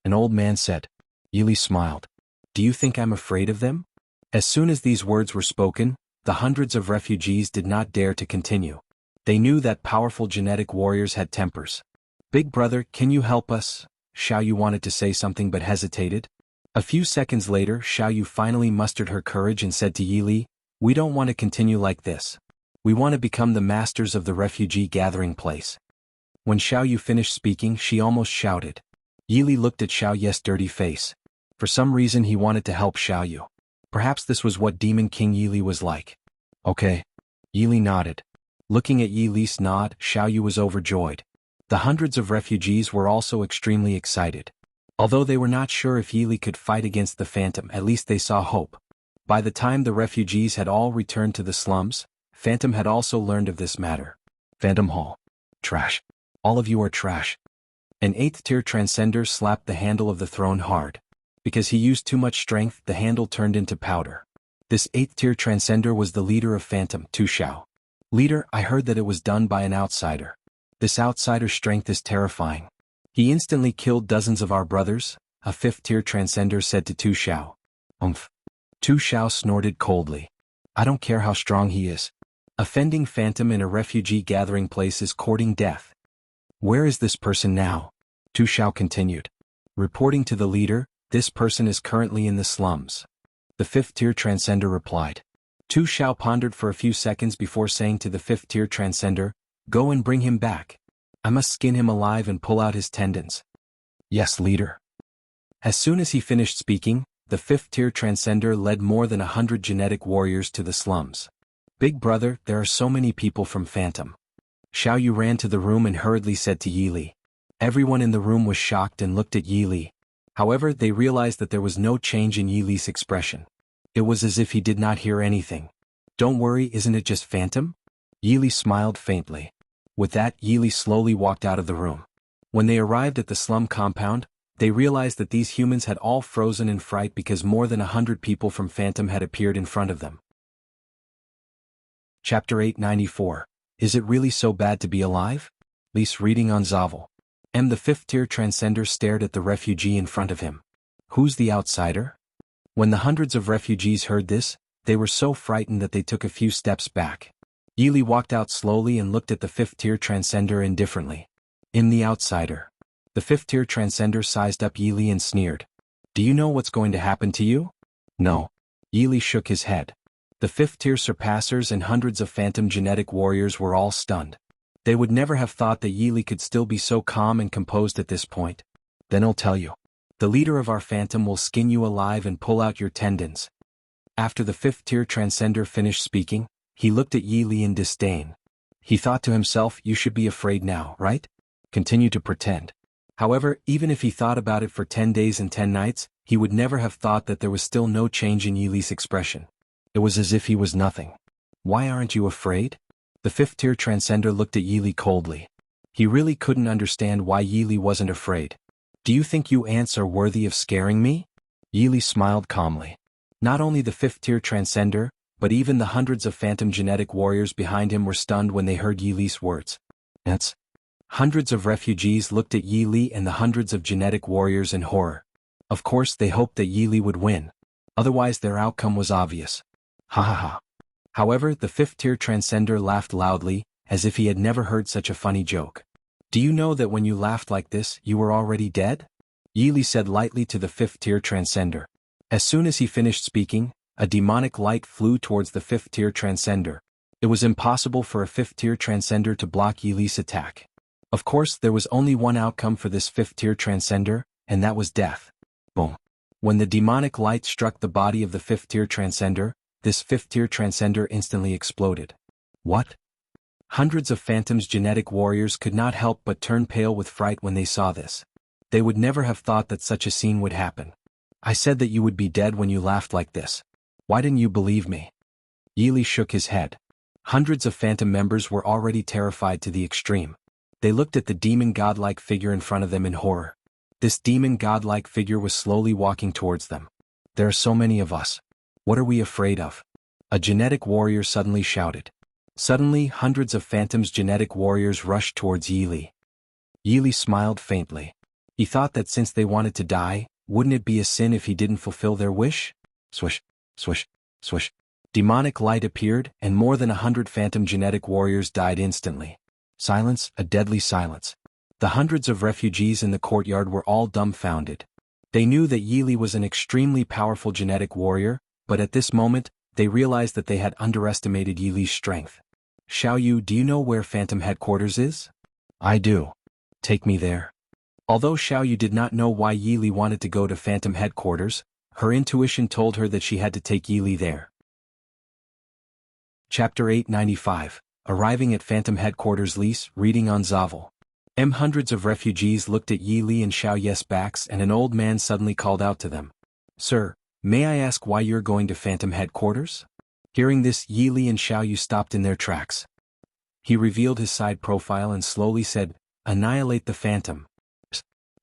S1: An old man said. Yili smiled. Do you think I'm afraid of them? As soon as these words were spoken, the hundreds of refugees did not dare to continue. They knew that powerful genetic warriors had tempers. Big brother, can you help us? Xiaoyu wanted to say something but hesitated. A few seconds later, Xiaoyu finally mustered her courage and said to Yili, we don't want to continue like this. We want to become the masters of the refugee gathering place. When Xiaoyu finished speaking, she almost shouted. Yili looked at Xiaoyu's dirty face. For some reason he wanted to help Xiaoyu. Perhaps this was what Demon King Yili was like. Okay. Yili nodded. Looking at Yili's nod, Xiaoyu was overjoyed. The hundreds of refugees were also extremely excited. Although they were not sure if Yili could fight against the Phantom, at least they saw hope. By the time the refugees had all returned to the slums, Phantom had also learned of this matter. Phantom Hall. Trash. All of you are trash. An 8th-tier transcender slapped the handle of the throne hard. Because he used too much strength, the handle turned into powder. This 8th-tier transcender was the leader of Phantom, Tu Xiao. Leader, I heard that it was done by an outsider. This outsider's strength is terrifying. He instantly killed dozens of our brothers, a 5th-tier transcender said to Tu Xiao. Tu Xiao snorted coldly. I don't care how strong he is. Offending Phantom in a refugee gathering place is courting death. Where is this person now? Tu Xiao continued. Reporting to the leader, this person is currently in the slums. The 5th-tier transcender replied. Tu Xiao pondered for a few seconds before saying to the 5th-tier transcender, go and bring him back. I must skin him alive and pull out his tendons. Yes, leader. As soon as he finished speaking, the 5th-tier transcender led more than 100 genetic warriors to the slums. Big brother, there are so many people from Phantom. Xiaoyu ran to the room and hurriedly said to Yili. Everyone in the room was shocked and looked at Yili. However, they realized that there was no change in Yili's expression. It was as if he did not hear anything. Don't worry, isn't it just Phantom? Yili smiled faintly. With that, Yili slowly walked out of the room. When they arrived at the slum compound, they realized that these humans had all frozen in fright because more than 100 people from Phantom had appeared in front of them. Chapter 894. Is it really so bad to be alive? Lise reading on Zavel. The 5th-tier transcender stared at the refugee in front of him. Who's the outsider? When the hundreds of refugees heard this, they were so frightened that they took a few steps back. Yili walked out slowly and looked at the fifth-tier transcender indifferently. In the outsider. The fifth-tier transcender sized up Yili and sneered. Do you know what's going to happen to you? No. Yili shook his head. The fifth-tier surpassers and hundreds of phantom genetic warriors were all stunned. They would never have thought that Yili could still be so calm and composed at this point. Then I'll tell you. The leader of our phantom will skin you alive and pull out your tendons. After the fifth-tier transcender finished speaking, he looked at Yili in disdain. He thought to himself, you should be afraid now, right? Continue to pretend. However, even if he thought about it for 10 days and 10 nights, he would never have thought that there was still no change in Yili's expression. It was as if he was nothing. Why aren't you afraid? The fifth-tier transcender looked at Yili coldly. He really couldn't understand why Yili wasn't afraid. Do you think you ants are worthy of scaring me? Yili smiled calmly. Not only the fifth-tier transcender, but even the hundreds of phantom genetic warriors behind him were stunned when they heard Yili's words. Ants. Hundreds of refugees looked at Yili and the hundreds of genetic warriors in horror. Of course they hoped that Yili would win. Otherwise their outcome was obvious. Ha ha ha. However, the fifth-tier transcender laughed loudly, as if he had never heard such a funny joke. Do you know that when you laughed like this, you were already dead? Yili said lightly to the fifth-tier transcender. As soon as he finished speaking, a demonic light flew towards the fifth-tier transcender. It was impossible for a fifth-tier transcender to block Yili's attack. Of course, there was only one outcome for this fifth-tier transcender, and that was death. Boom. When the demonic light struck the body of the fifth-tier transcender, this fifth-tier transcender instantly exploded. What? Hundreds of Phantom's genetic warriors could not help but turn pale with fright when they saw this. They would never have thought that such a scene would happen. I said that you would be dead when you laughed like this. Why didn't you believe me? Yili shook his head. Hundreds of Phantom members were already terrified to the extreme. They looked at the demon godlike figure in front of them in horror. This demon godlike figure was slowly walking towards them. There are so many of us. What are we afraid of? A genetic warrior suddenly shouted. Suddenly, hundreds of Phantom's genetic warriors rushed towards Yili. Yili smiled faintly. He thought that since they wanted to die, wouldn't it be a sin if he didn't fulfill their wish? Swish, swish, swish. Demonic light appeared, and more than 100 Phantom genetic warriors died instantly. Silence, a deadly silence. The hundreds of refugees in the courtyard were all dumbfounded. They knew that Yili was an extremely powerful genetic warrior, but at this moment, they realized that they had underestimated Yili's strength. Xiaoyu, do you know where Phantom headquarters is? I do. Take me there. Although Xiaoyu did not know why Yili wanted to go to Phantom headquarters, her intuition told her that she had to take Yili there. Chapter 895. Arriving at Phantom headquarters. Lise, reading on Zavel. Hundreds of refugees looked at Yili and Xiaoyu's backs, and an old man suddenly called out to them. Sir, may I ask why you're going to Phantom headquarters? Hearing this, Yili and Xiaoyu stopped in their tracks. He revealed his side profile and slowly said, Annihilate the Phantom.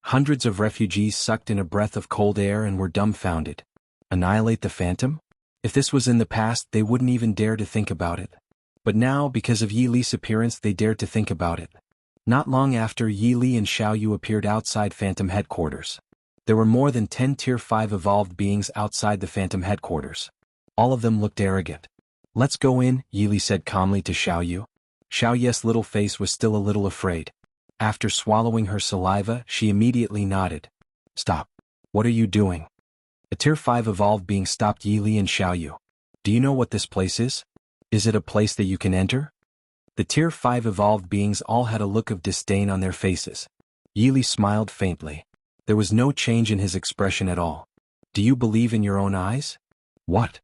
S1: Hundreds of refugees sucked in a breath of cold air and were dumbfounded. Annihilate the Phantom? If this was in the past, they wouldn't even dare to think about it. But now, because of Yili's appearance, they dared to think about it. Not long after, Yili and Xiaoyu appeared outside Phantom headquarters. There were more than 10 Tier 5 evolved beings outside the Phantom headquarters. All of them looked arrogant. Let's go in, Yili said calmly to Xiaoyu. Xiaoyu's little face was still a little afraid. After swallowing her saliva, she immediately nodded. Stop. What are you doing? A Tier 5 evolved being stopped Yili and Xiaoyu. Do you know what this place is? Is it a place that you can enter? The Tier 5 evolved beings all had a look of disdain on their faces. Yili smiled faintly. There was no change in his expression at all. Do you believe in your own eyes? What?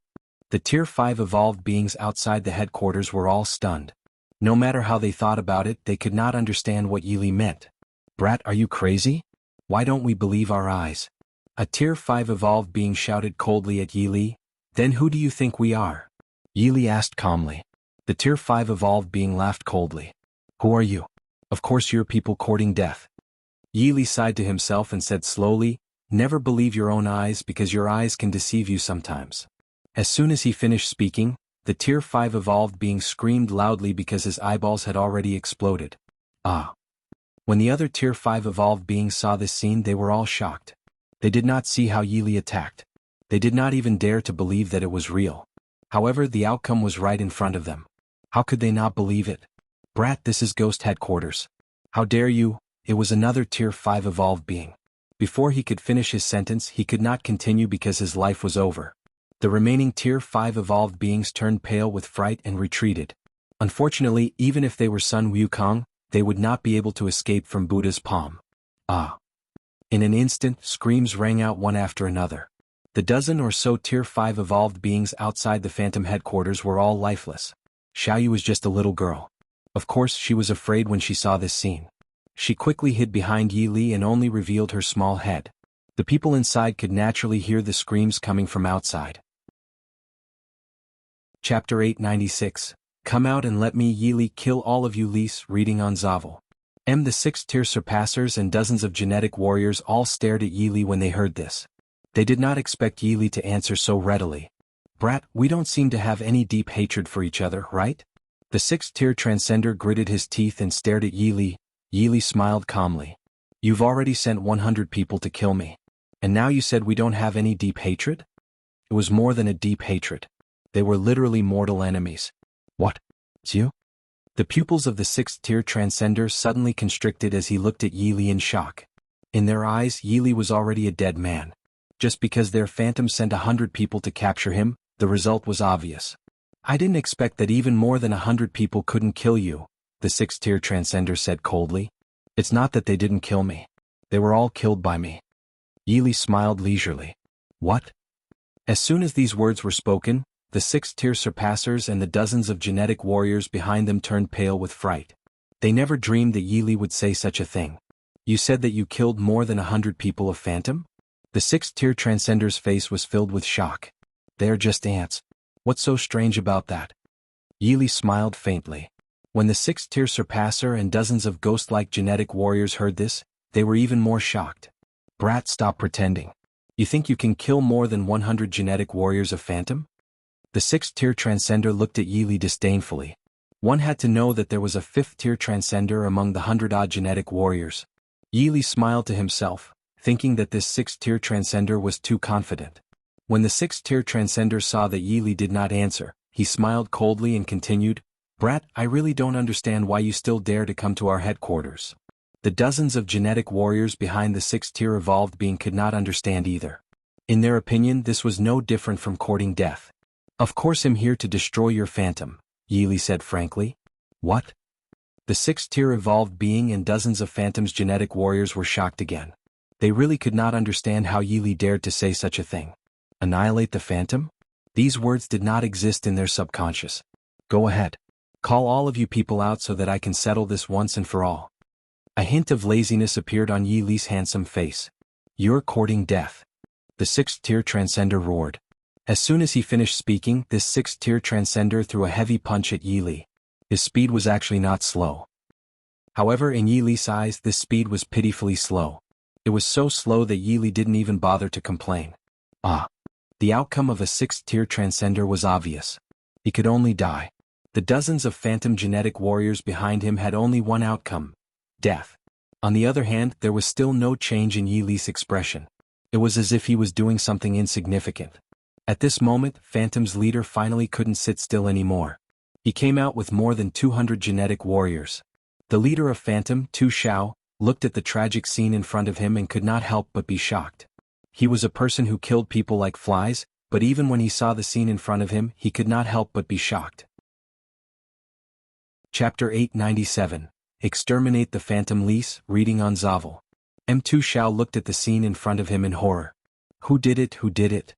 S1: The Tier 5 evolved beings outside the headquarters were all stunned. No matter how they thought about it, they could not understand what Yili meant. Brat, are you crazy? Why don't we believe our eyes? A Tier 5 evolved being shouted coldly at Yili. Then who do you think we are? Yili asked calmly. The Tier 5 evolved being laughed coldly. Who are you? Of course you're people courting death. Yili sighed to himself and said slowly, Never believe your own eyes because your eyes can deceive you sometimes. As soon as he finished speaking, the Tier 5 evolved being screamed loudly because his eyeballs had already exploded. Ah! When the other Tier 5 evolved beings saw this scene, they were all shocked. They did not see how Yili attacked. They did not even dare to believe that it was real. However, the outcome was right in front of them. How could they not believe it? Brat, this is Ghost Headquarters. How dare you? It was another Tier 5 evolved being. Before he could finish his sentence, he could not continue because his life was over. The remaining Tier 5 evolved beings turned pale with fright and retreated. Unfortunately, even if they were Sun Wukong, they would not be able to escape from Buddha's palm. Ah! In an instant, screams rang out one after another. The dozen or so Tier 5 evolved beings outside the Phantom headquarters were all lifeless. Xiaoyu was just a little girl. Of course, she was afraid when she saw this scene. She quickly hid behind Yi Li and only revealed her small head. The people inside could naturally hear the screams coming from outside. Chapter 896. Come out and let me Yi Li kill all of you Lis. Reading on Zavel. The 6th-tier surpassers and dozens of genetic warriors all stared at Yi Li when they heard this. They did not expect Yi Li to answer so readily. Brat, we don't seem to have any deep hatred for each other, right? The 6th-tier transcender gritted his teeth and stared at Yi Li. Yi Li smiled calmly. You've already sent 100 people to kill me. And now you said we don't have any deep hatred? It was more than a deep hatred. They were literally mortal enemies. What? It's you? The pupils of the 6th-tier transcender suddenly constricted as he looked at Yi Li in shock. In their eyes, Yi Li was already a dead man. Just because their phantom sent 100 people to capture him, the result was obvious. I didn't expect that even more than 100 people couldn't kill you, the 6th-tier transcender said coldly. It's not that they didn't kill me. They were all killed by me. Yi Li smiled leisurely. What? As soon as these words were spoken, the 6th-tier surpassers and the dozens of genetic warriors behind them turned pale with fright. They never dreamed that Yi Li would say such a thing. You said that you killed more than 100 people of Phantom? The 6th-tier transcender's face was filled with shock. They are just ants. What's so strange about that? Yi Li smiled faintly. When the 6th-tier surpasser and dozens of ghost-like genetic warriors heard this, they were even more shocked. Brat, stop pretending. You think you can kill more than 100 genetic warriors of Phantom? The 6th-tier transcender looked at Yi Li disdainfully. One had to know that there was a 5th-tier transcender among the 100-odd genetic warriors. Yi Li smiled to himself, thinking that this 6th-tier transcender was too confident. When the 6th-tier transcender saw that Yi Li did not answer, he smiled coldly and continued, Brat, I really don't understand why you still dare to come to our headquarters. The dozens of genetic warriors behind the 6th-tier evolved being could not understand either. In their opinion, this was no different from courting death. Of course I'm here to destroy your phantom, Yi Li said frankly. What? The 6th-tier evolved being and dozens of phantoms genetic warriors were shocked again. They really could not understand how Yi Li dared to say such a thing. Annihilate the phantom? These words did not exist in their subconscious. Go ahead. Call all of you people out so that I can settle this once and for all. A hint of laziness appeared on Yi Li's handsome face. You're courting death. The 6th-tier transcender roared. As soon as he finished speaking, this 6th-tier transcender threw a heavy punch at Yi Li. His speed was actually not slow. However, in Yi Li's eyes, this speed was pitifully slow. It was so slow that Yi Li didn't even bother to complain. Ah. The outcome of a 6th-tier transcender was obvious. He could only die. The dozens of phantom genetic warriors behind him had only one outcome: death. On the other hand, there was still no change in Yi Li's expression. It was as if he was doing something insignificant. At this moment, Phantom's leader finally couldn't sit still anymore. He came out with more than 200 genetic warriors. The leader of Phantom, Tu Xiao, looked at the tragic scene in front of him and could not help but be shocked. He was a person who killed people like flies, but even when he saw the scene in front of him, he could not help but be shocked. Chapter 897. Exterminate the Phantom Lis. Reading on Zavel. Tu Xiao looked at the scene in front of him in horror. Who did it? Who did it?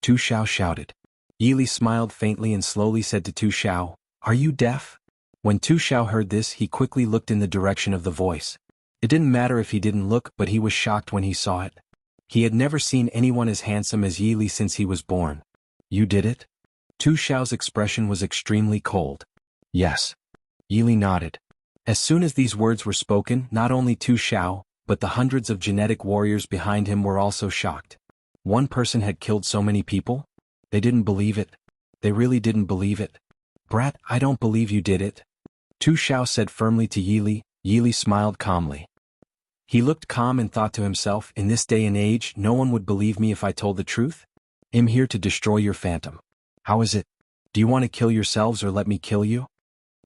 S1: Tu Xiao shouted. Yi Li smiled faintly and slowly said to Tu Xiao, Are you deaf? When Tu Xiao heard this, he quickly looked in the direction of the voice. It didn't matter if he didn't look, but he was shocked when he saw it. He had never seen anyone as handsome as Yi Li since he was born. You did it? Tu Xiao's expression was extremely cold. Yes. Yi Li nodded. As soon as these words were spoken, not only Tu Xiao, but the hundreds of genetic warriors behind him were also shocked. One person had killed so many people? They didn't believe it. They really didn't believe it. Brat, I don't believe you did it. Tu Xiao said firmly to Yi Li. Yi Li smiled calmly. He looked calm and thought to himself, in this day and age, no one would believe me if I told the truth. I'm here to destroy your phantom. How is it? Do you want to kill yourselves or let me kill you?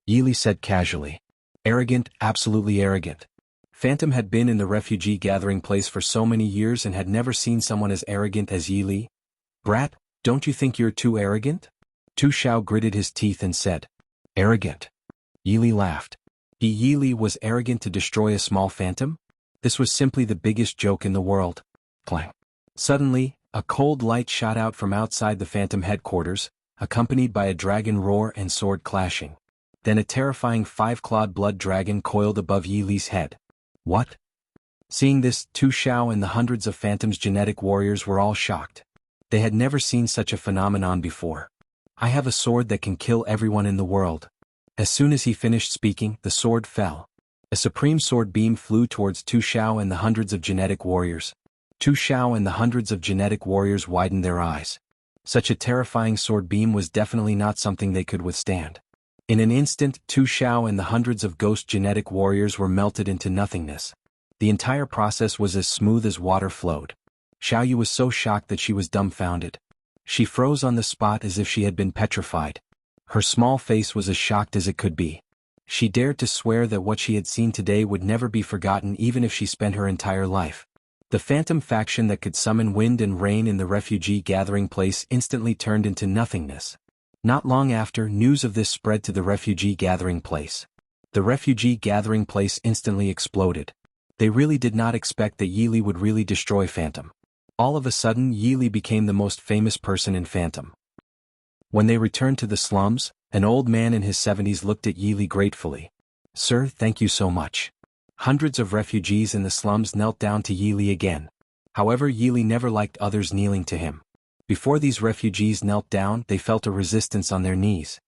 S1: Yili said casually. Arrogant, absolutely arrogant. Phantom had been in the refugee gathering place for so many years and had never seen someone as arrogant as Yili. Brat, don't you think you're too arrogant? Tu Xiao gritted his teeth and said. Arrogant. Yili laughed. Yili was arrogant to destroy a small phantom? This was simply the biggest joke in the world. Clang. Suddenly, a cold light shot out from outside the phantom headquarters, accompanied by a dragon roar and sword clashing. Then a terrifying five-clawed blood dragon coiled above Yili's head. What? Seeing this, Tu Xiao and the hundreds of phantoms' genetic warriors were all shocked. They had never seen such a phenomenon before. I have a sword that can kill everyone in the world. As soon as he finished speaking, the sword fell. A supreme sword beam flew towards Tu Xiao and the hundreds of genetic warriors. Tu Xiao and the hundreds of genetic warriors widened their eyes. Such a terrifying sword beam was definitely not something they could withstand. In an instant, Tu Xiao and the hundreds of ghost genetic warriors were melted into nothingness. The entire process was as smooth as water flowed. Xiaoyu was so shocked that she was dumbfounded. She froze on the spot as if she had been petrified. Her small face was as shocked as it could be. She dared to swear that what she had seen today would never be forgotten even if she spent her entire life. The phantom faction that could summon wind and rain in the refugee gathering place instantly turned into nothingness. Not long after, news of this spread to the refugee gathering place. The refugee gathering place instantly exploded. They really did not expect that Yili would really destroy Phantom. All of a sudden, Yili became the most famous person in Phantom. When they returned to the slums, an old man in his 70s looked at Yili gratefully. Sir, thank you so much. Hundreds of refugees in the slums knelt down to Yili again. However, Yili never liked others kneeling to him. Before these refugees knelt down, they felt a resistance on their knees.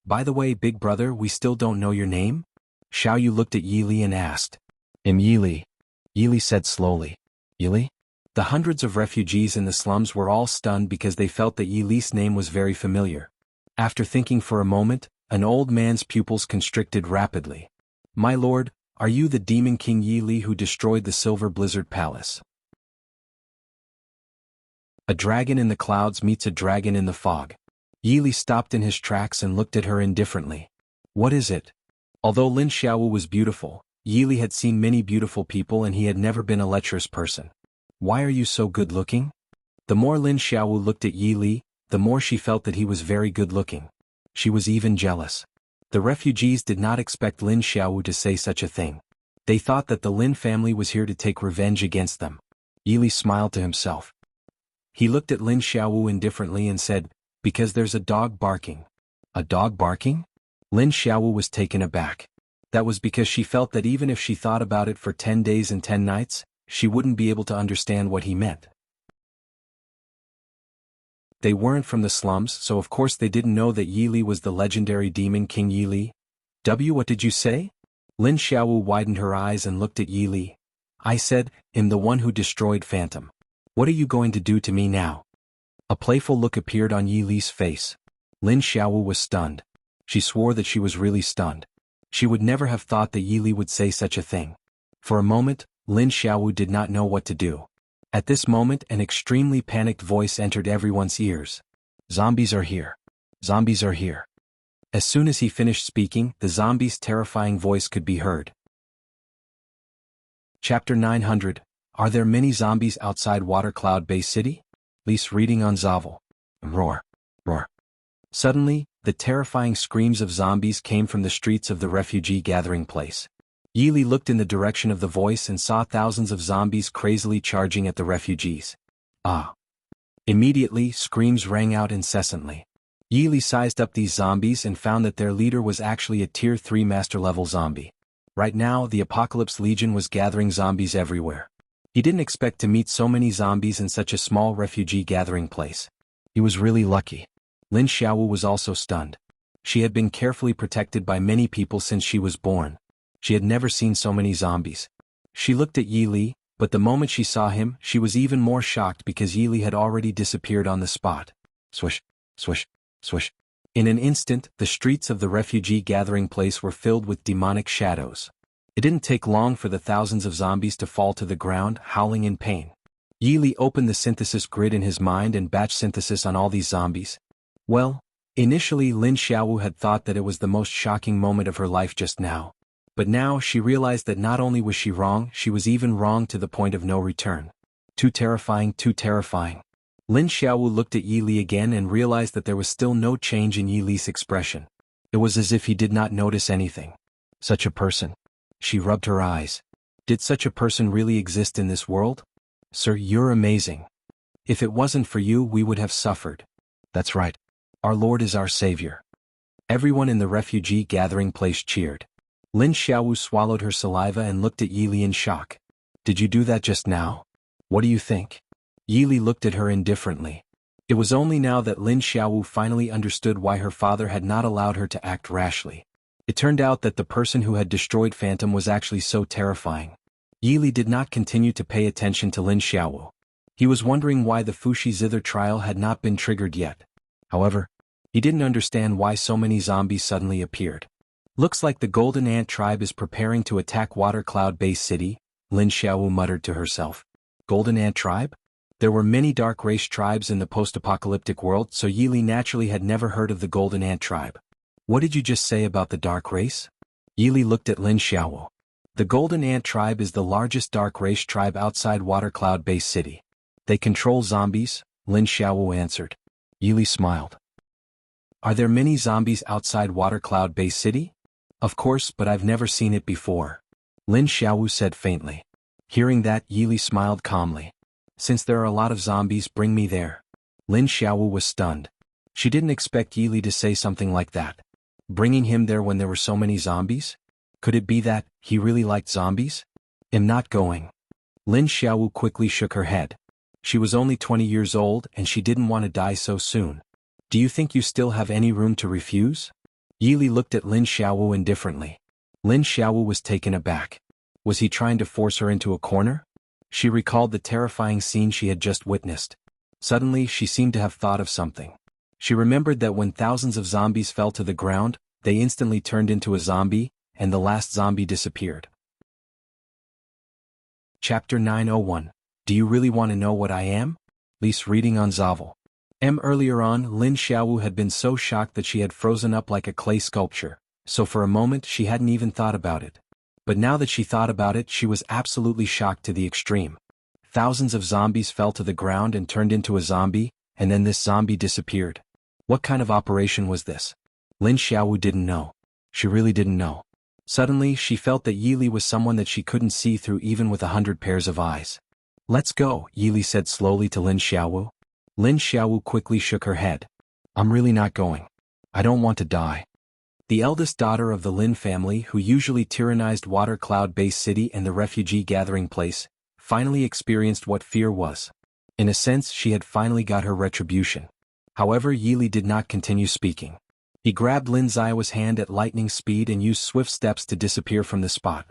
S1: By the way, big brother, we still don't know your name? Xiaoyu looked at Yili and asked. Yili. Yili said slowly. Yili? The hundreds of refugees in the slums were all stunned because they felt that Yili's name was very familiar. After thinking for a moment, an old man's pupils constricted rapidly. My lord, are you the demon king Yili who destroyed the Silver Blizzard Palace? A dragon in the clouds meets a dragon in the fog. Yili stopped in his tracks and looked at her indifferently. What is it? Although Lin Xiaowu was beautiful, Yili had seen many beautiful people and he had never been a lecherous person. Why are you so good-looking? The more Lin Xiaowu looked at Yili, the more she felt that he was very good-looking. She was even jealous. The refugees did not expect Lin Xiaowu to say such a thing. They thought that the Lin family was here to take revenge against them. Yili smiled to himself. He looked at Lin Xiaowu indifferently and said, because there's a dog barking. A dog barking? Lin Xiaowu was taken aback. That was because she felt that even if she thought about it for 10 days and 10 nights, she wouldn't be able to understand what he meant. They weren't from the slums, so of course they didn't know that Yili was the legendary demon king Yili. What did you say? Lin Xiaowu widened her eyes and looked at Yili. I said, I'm the one who destroyed Phantom. What are you going to do to me now? A playful look appeared on Yili's face. Lin Xiaowu was stunned. She swore that she was really stunned. She would never have thought that Yili would say such a thing. For a moment, Lin Xiaowu did not know what to do. At this moment, an extremely panicked voice entered everyone's ears. Zombies are here. Zombies are here. As soon as he finished speaking, the zombie's terrifying voice could be heard. Chapter 900. Are there many zombies outside Water Cloud Bay City? Lise reading on Zavel. Roar. Roar. Suddenly, the terrifying screams of zombies came from the streets of the refugee gathering place. Yili looked in the direction of the voice and saw thousands of zombies crazily charging at the refugees. Ah! Immediately, screams rang out incessantly. Yili sized up these zombies and found that their leader was actually a Tier 3 Master-level zombie. Right now, the Apocalypse Legion was gathering zombies everywhere. He didn't expect to meet so many zombies in such a small refugee gathering place. He was really lucky. Lin Xiaowu was also stunned. She had been carefully protected by many people since she was born. She had never seen so many zombies. She looked at Yili, but the moment she saw him, she was even more shocked because Yili had already disappeared on the spot. Swish, swish, swish. In an instant, the streets of the refugee gathering place were filled with demonic shadows. It didn't take long for the thousands of zombies to fall to the ground, howling in pain. Yili opened the synthesis grid in his mind and batch synthesis on all these zombies. Well, Initially, Lin Xiaowu had thought that it was the most shocking moment of her life just now. But now she realized that not only was she was even wrong to the point of no return. Too terrifying, too terrifying. Lin Xiaowu looked at Yi Li again and realized that there was still no change in Yi Li's expression. It was as if he did not notice anything. Such a person. She rubbed her eyes. Did such a person really exist in this world? Sir, you're amazing. If it wasn't for you, we would have suffered. That's right. Our Lord is our Savior. Everyone in the refugee gathering place cheered. Lin Xiaowu swallowed her saliva and looked at Yi Li in shock. Did you do that just now? What do you think? Yi Li looked at her indifferently. It was only now that Lin Xiaowu finally understood why her father had not allowed her to act rashly. It turned out that the person who had destroyed Phantom was actually so terrifying. Yi Li did not continue to pay attention to Lin Xiaowu. He was wondering why the Fushi Zither trial had not been triggered yet. However, he didn't understand why so many zombies suddenly appeared. Looks like the Golden Ant tribe is preparing to attack Water Cloud Base City, Lin Xiaowu muttered to herself. Golden Ant tribe? There were many dark race tribes in the post-apocalyptic world, so Yi Li naturally had never heard of the Golden Ant tribe. What did you just say about the dark race? Yi Li looked at Lin Xiaowu. The Golden Ant tribe is the largest dark race tribe outside Water Cloud Base City. They control zombies, Lin Xiaowu answered. Yi Li smiled. Are there many zombies outside Water Cloud Base City? Of course, but I've never seen it before. Lin Xiaowu said faintly. Hearing that, Yi Li smiled calmly. Since there are a lot of zombies, bring me there. Lin Xiaowu was stunned. She didn't expect Yi Li to say something like that. Bringing him there when there were so many zombies? Could it be that he really liked zombies? I'm not going. Lin Xiaowu quickly shook her head. She was only 20 years old and she didn't want to die so soon. Do you think you still have any room to refuse? Yi Li looked at Lin Xiaowu indifferently. Lin Xiaowu was taken aback. Was he trying to force her into a corner? She recalled the terrifying scene she had just witnessed. Suddenly, she seemed to have thought of something. She remembered that when thousands of zombies fell to the ground, they instantly turned into a zombie, and the last zombie disappeared. Chapter 901. Do you really want to know what I am? Lise reading on Zavel. Earlier on, Lin Xiaowu had been so shocked that she had frozen up like a clay sculpture, so for a moment she hadn't even thought about it. But now that she thought about it, she was absolutely shocked to the extreme. Thousands of zombies fell to the ground and turned into a zombie, and then this zombie disappeared. What kind of operation was this? Lin Xiaowu didn't know. She really didn't know. Suddenly, she felt that Yi Li was someone that she couldn't see through even with 100 pairs of eyes. Let's go, Yi Li said slowly to Lin Xiaowu. Lin Xiaowu quickly shook her head. I'm really not going. I don't want to die. The eldest daughter of the Lin family, who usually tyrannized Water Cloud Base City and the refugee gathering place, finally experienced what fear was. In a sense, she had finally got her retribution. However, Yi Li did not continue speaking. He grabbed Lin Xiao's hand at lightning speed and used swift steps to disappear from the spot.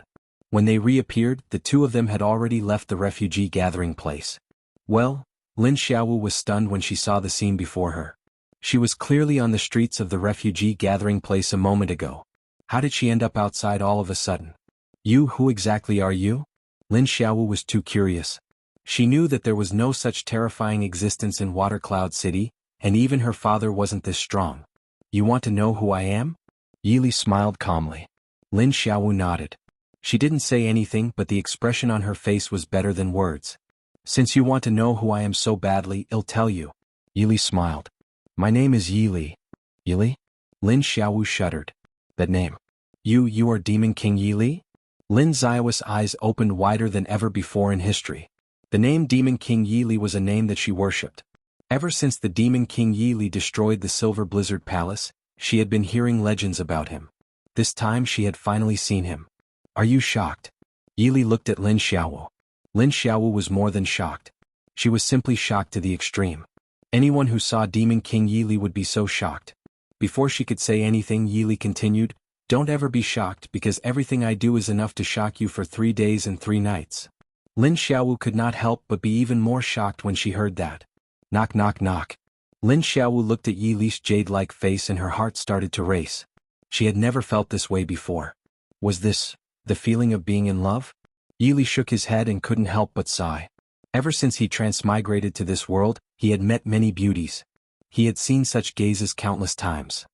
S1: When they reappeared, the two of them had already left the refugee gathering place. Well, Lin Xiaowu was stunned when she saw the scene before her. She was clearly on the streets of the refugee gathering place a moment ago. How did she end up outside all of a sudden? Who exactly are you? Lin Xiaowu was too curious. She knew that there was no such terrifying existence in Water Cloud City, and even her father wasn't this strong. You want to know who I am? Yi Li smiled calmly. Lin Xiaowu nodded. She didn't say anything, but the expression on her face was better than words. Since you want to know who I am so badly, I'll tell you. Yi Li smiled. My name is Yi Li. Yi Li? Lin Xiaowu shuddered. That name. You are Demon King Yi Li? Lin Xiao's eyes opened wider than ever before in history. The name Demon King Yi Li was a name that she worshipped. Ever since the Demon King Yi Li destroyed the Silver Blizzard Palace, she had been hearing legends about him. This time she had finally seen him. Are you shocked? Yi Li looked at Lin Xiaowu. Lin Xiaowu was more than shocked. She was simply shocked to the extreme. Anyone who saw Demon King Yi Li would be so shocked. Before she could say anything, Yi Li continued, Don't ever be shocked because everything I do is enough to shock you for 3 days and 3 nights. Lin Xiaowu could not help but be even more shocked when she heard that. Knock knock knock. Lin Xiaowu looked at Yi Li's jade-like face and her heart started to race. She had never felt this way before. Was this the feeling of being in love? Yi Li shook his head and couldn't help but sigh. Ever since he transmigrated to this world, he had met many beauties. he had seen such gazes countless times.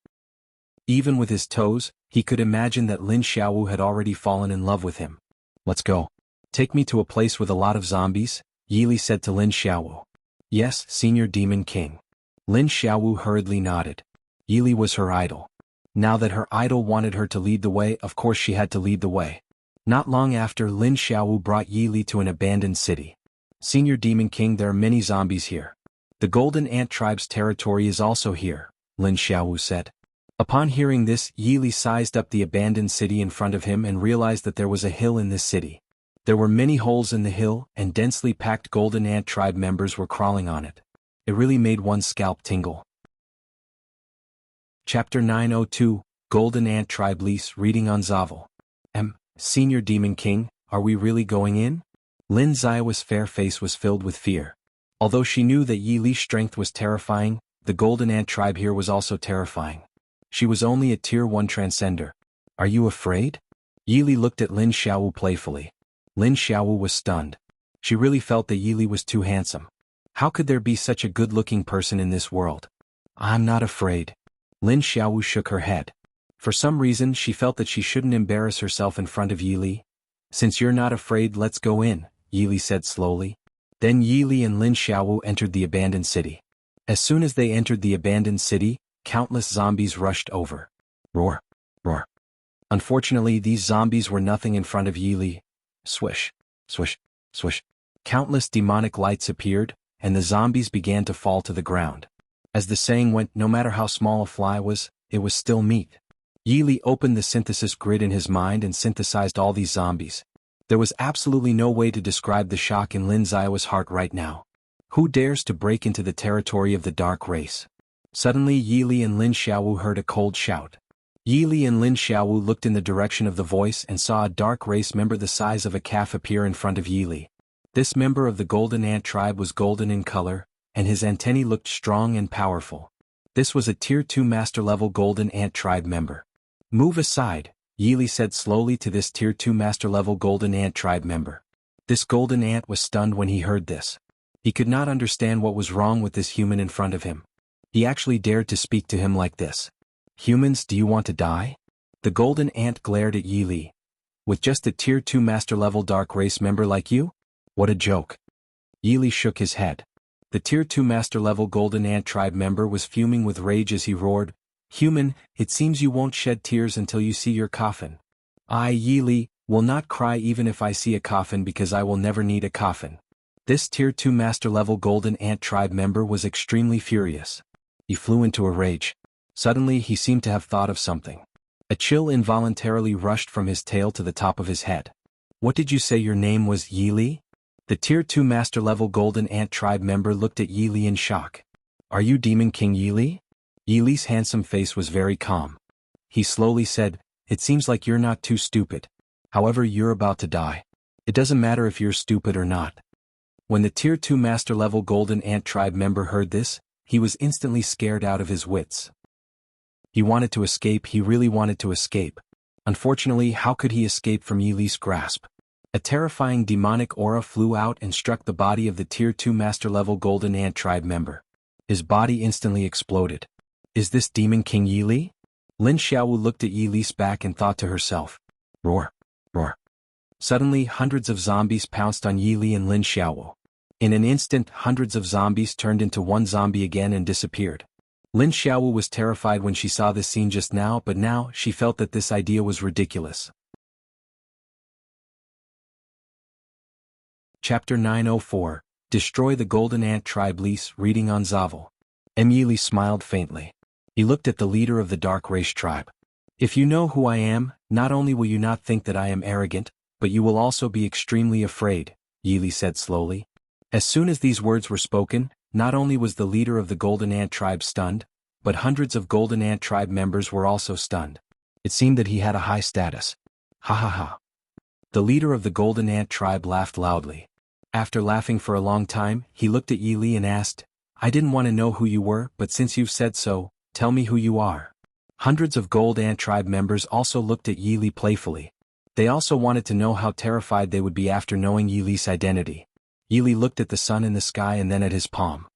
S1: Even with his toes, he could imagine that Lin Xiaowu had already fallen in love with him. Let's go. Take me to a place with a lot of zombies, Yili said to Lin Xiaowu. Yes, Senior Demon King. Lin Xiaowu hurriedly nodded. Yili was her idol. Now that her idol wanted her to lead the way, of course she had to lead the way. Not long after, Lin Xiaowu brought Yili to an abandoned city. Senior Demon King, there are many zombies here. The Golden Ant Tribe's territory is also here, Lin Xiaowu said. Upon hearing this, Yili sized up the abandoned city in front of him and realized that there was a hill in this city. There were many holes in the hill, and densely packed Golden Ant Tribe members were crawling on it. It really made one's scalp tingle. Chapter 902, Golden Ant Tribe Lease, reading on Zavel. Senior Demon King, are we really going in? Lin Xiao's fair face was filled with fear. Although she knew that Yi Li's strength was terrifying, the Golden Ant Tribe here was also terrifying. She was only a Tier 1 Transcender. Are you afraid? Yi Li looked at Lin Xiaowu playfully. Lin Xiaowu was stunned. She really felt that Yi Li was too handsome. How could there be such a good-looking person in this world? I'm not afraid. Lin Xiaowu shook her head. For some reason she felt that she shouldn't embarrass herself in front of Yi Li. Since you're not afraid, let's go in, Yi Li said slowly. Then Yi Li and Lin Xiaowu entered the abandoned city. As soon as they entered the abandoned city, countless zombies rushed over. Roar, roar. Unfortunately, these zombies were nothing in front of Yi Li. Swish, swish, swish. Countless demonic lights appeared, and the zombies began to fall to the ground. As the saying went, no matter how small a fly was, it was still meat. Yi Li opened the synthesis grid in his mind and synthesized all these zombies. There was absolutely no way to describe the shock in Lin Xiao's heart right now. Who dares to break into the territory of the dark race? Suddenly Yi Li and Lin Xiaowu heard a cold shout. Yi Li and Lin Xiaowu looked in the direction of the voice and saw a dark race member the size of a calf appear in front of Yi Li. This member of the Golden Ant Tribe was golden in color, and his antennae looked strong and powerful. This was a Tier 2 Master-level Golden Ant Tribe member. Move aside, Yi Li said slowly to this Tier 2 Master-level Golden Ant Tribe member. This Golden Ant was stunned when he heard this. He could not understand what was wrong with this human in front of him. He actually dared to speak to him like this. Humans, do you want to die? The Golden Ant glared at Yi Li. With just a Tier 2 Master-level Dark Race member like you? What a joke. Yi Li shook his head. The Tier 2 Master-level Golden Ant Tribe member was fuming with rage as he roared, Human, it seems you won't shed tears until you see your coffin. I, Yi Li, will not cry even if I see a coffin because I will never need a coffin. This Tier 2 Master-level Golden Ant Tribe member was extremely furious. He flew into a rage. Suddenly he seemed to have thought of something. A chill involuntarily rushed from his tail to the top of his head. What did you say your name was, Yi Li? The Tier 2 Master-level Golden Ant Tribe member looked at Yi Li in shock. Are you Demon King Yi Li? Yi Li's handsome face was very calm. He slowly said, It seems like you're not too stupid. However, you're about to die. It doesn't matter if you're stupid or not. When the Tier 2 Master-level Golden Ant Tribe member heard this, he was instantly scared out of his wits. He wanted to escape, he really wanted to escape. Unfortunately, how could he escape from Yi Li's grasp? A terrifying demonic aura flew out and struck the body of the Tier 2 Master-level Golden Ant Tribe member. His body instantly exploded. Is this Demon King Yi Li? Lin Xiaowu looked at Yi Li's back and thought to herself. Roar, roar. Suddenly, hundreds of zombies pounced on Yi Li and Lin Xiaowu. In an instant, hundreds of zombies turned into one zombie again and disappeared. Lin Xiaowu was terrified when she saw this scene just now, but now she felt that this idea was ridiculous. Chapter 904, Destroy the Golden Ant Tribe Lease, reading on Zavel. Yi Li smiled faintly. He looked at the leader of the Dark Race tribe. If you know who I am, not only will you not think that I am arrogant, but you will also be extremely afraid, Yi Li said slowly. As soon as these words were spoken, not only was the leader of the Golden Ant Tribe stunned, but hundreds of Golden Ant Tribe members were also stunned. It seemed that he had a high status. Ha ha ha. The leader of the Golden Ant Tribe laughed loudly. After laughing for a long time, he looked at Yi Li and asked, I didn't want to know who you were, but since you've said so, tell me who you are. Hundreds of Gold Ant Tribe members also looked at Yi Li playfully. They also wanted to know how terrified they would be after knowing Yi Li's identity. Yi Li looked at the sun in the sky and then at his palm.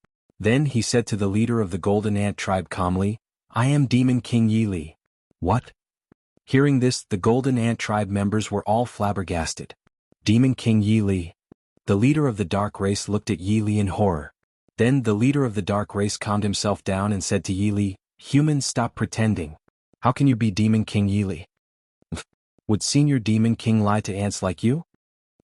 S1: Then he said to the leader of the Golden Ant tribe calmly, "I am Demon King Yi Li." "What?" Hearing this, the Golden Ant tribe members were all flabbergasted. Demon King Yi Li. The leader of the dark race looked at Yi Li in horror. Then the leader of the dark race calmed himself down and said to Yi Li, "Humans, stop pretending. How can you be Demon King Yi Li? Would Senior Demon King lie to ants like you?"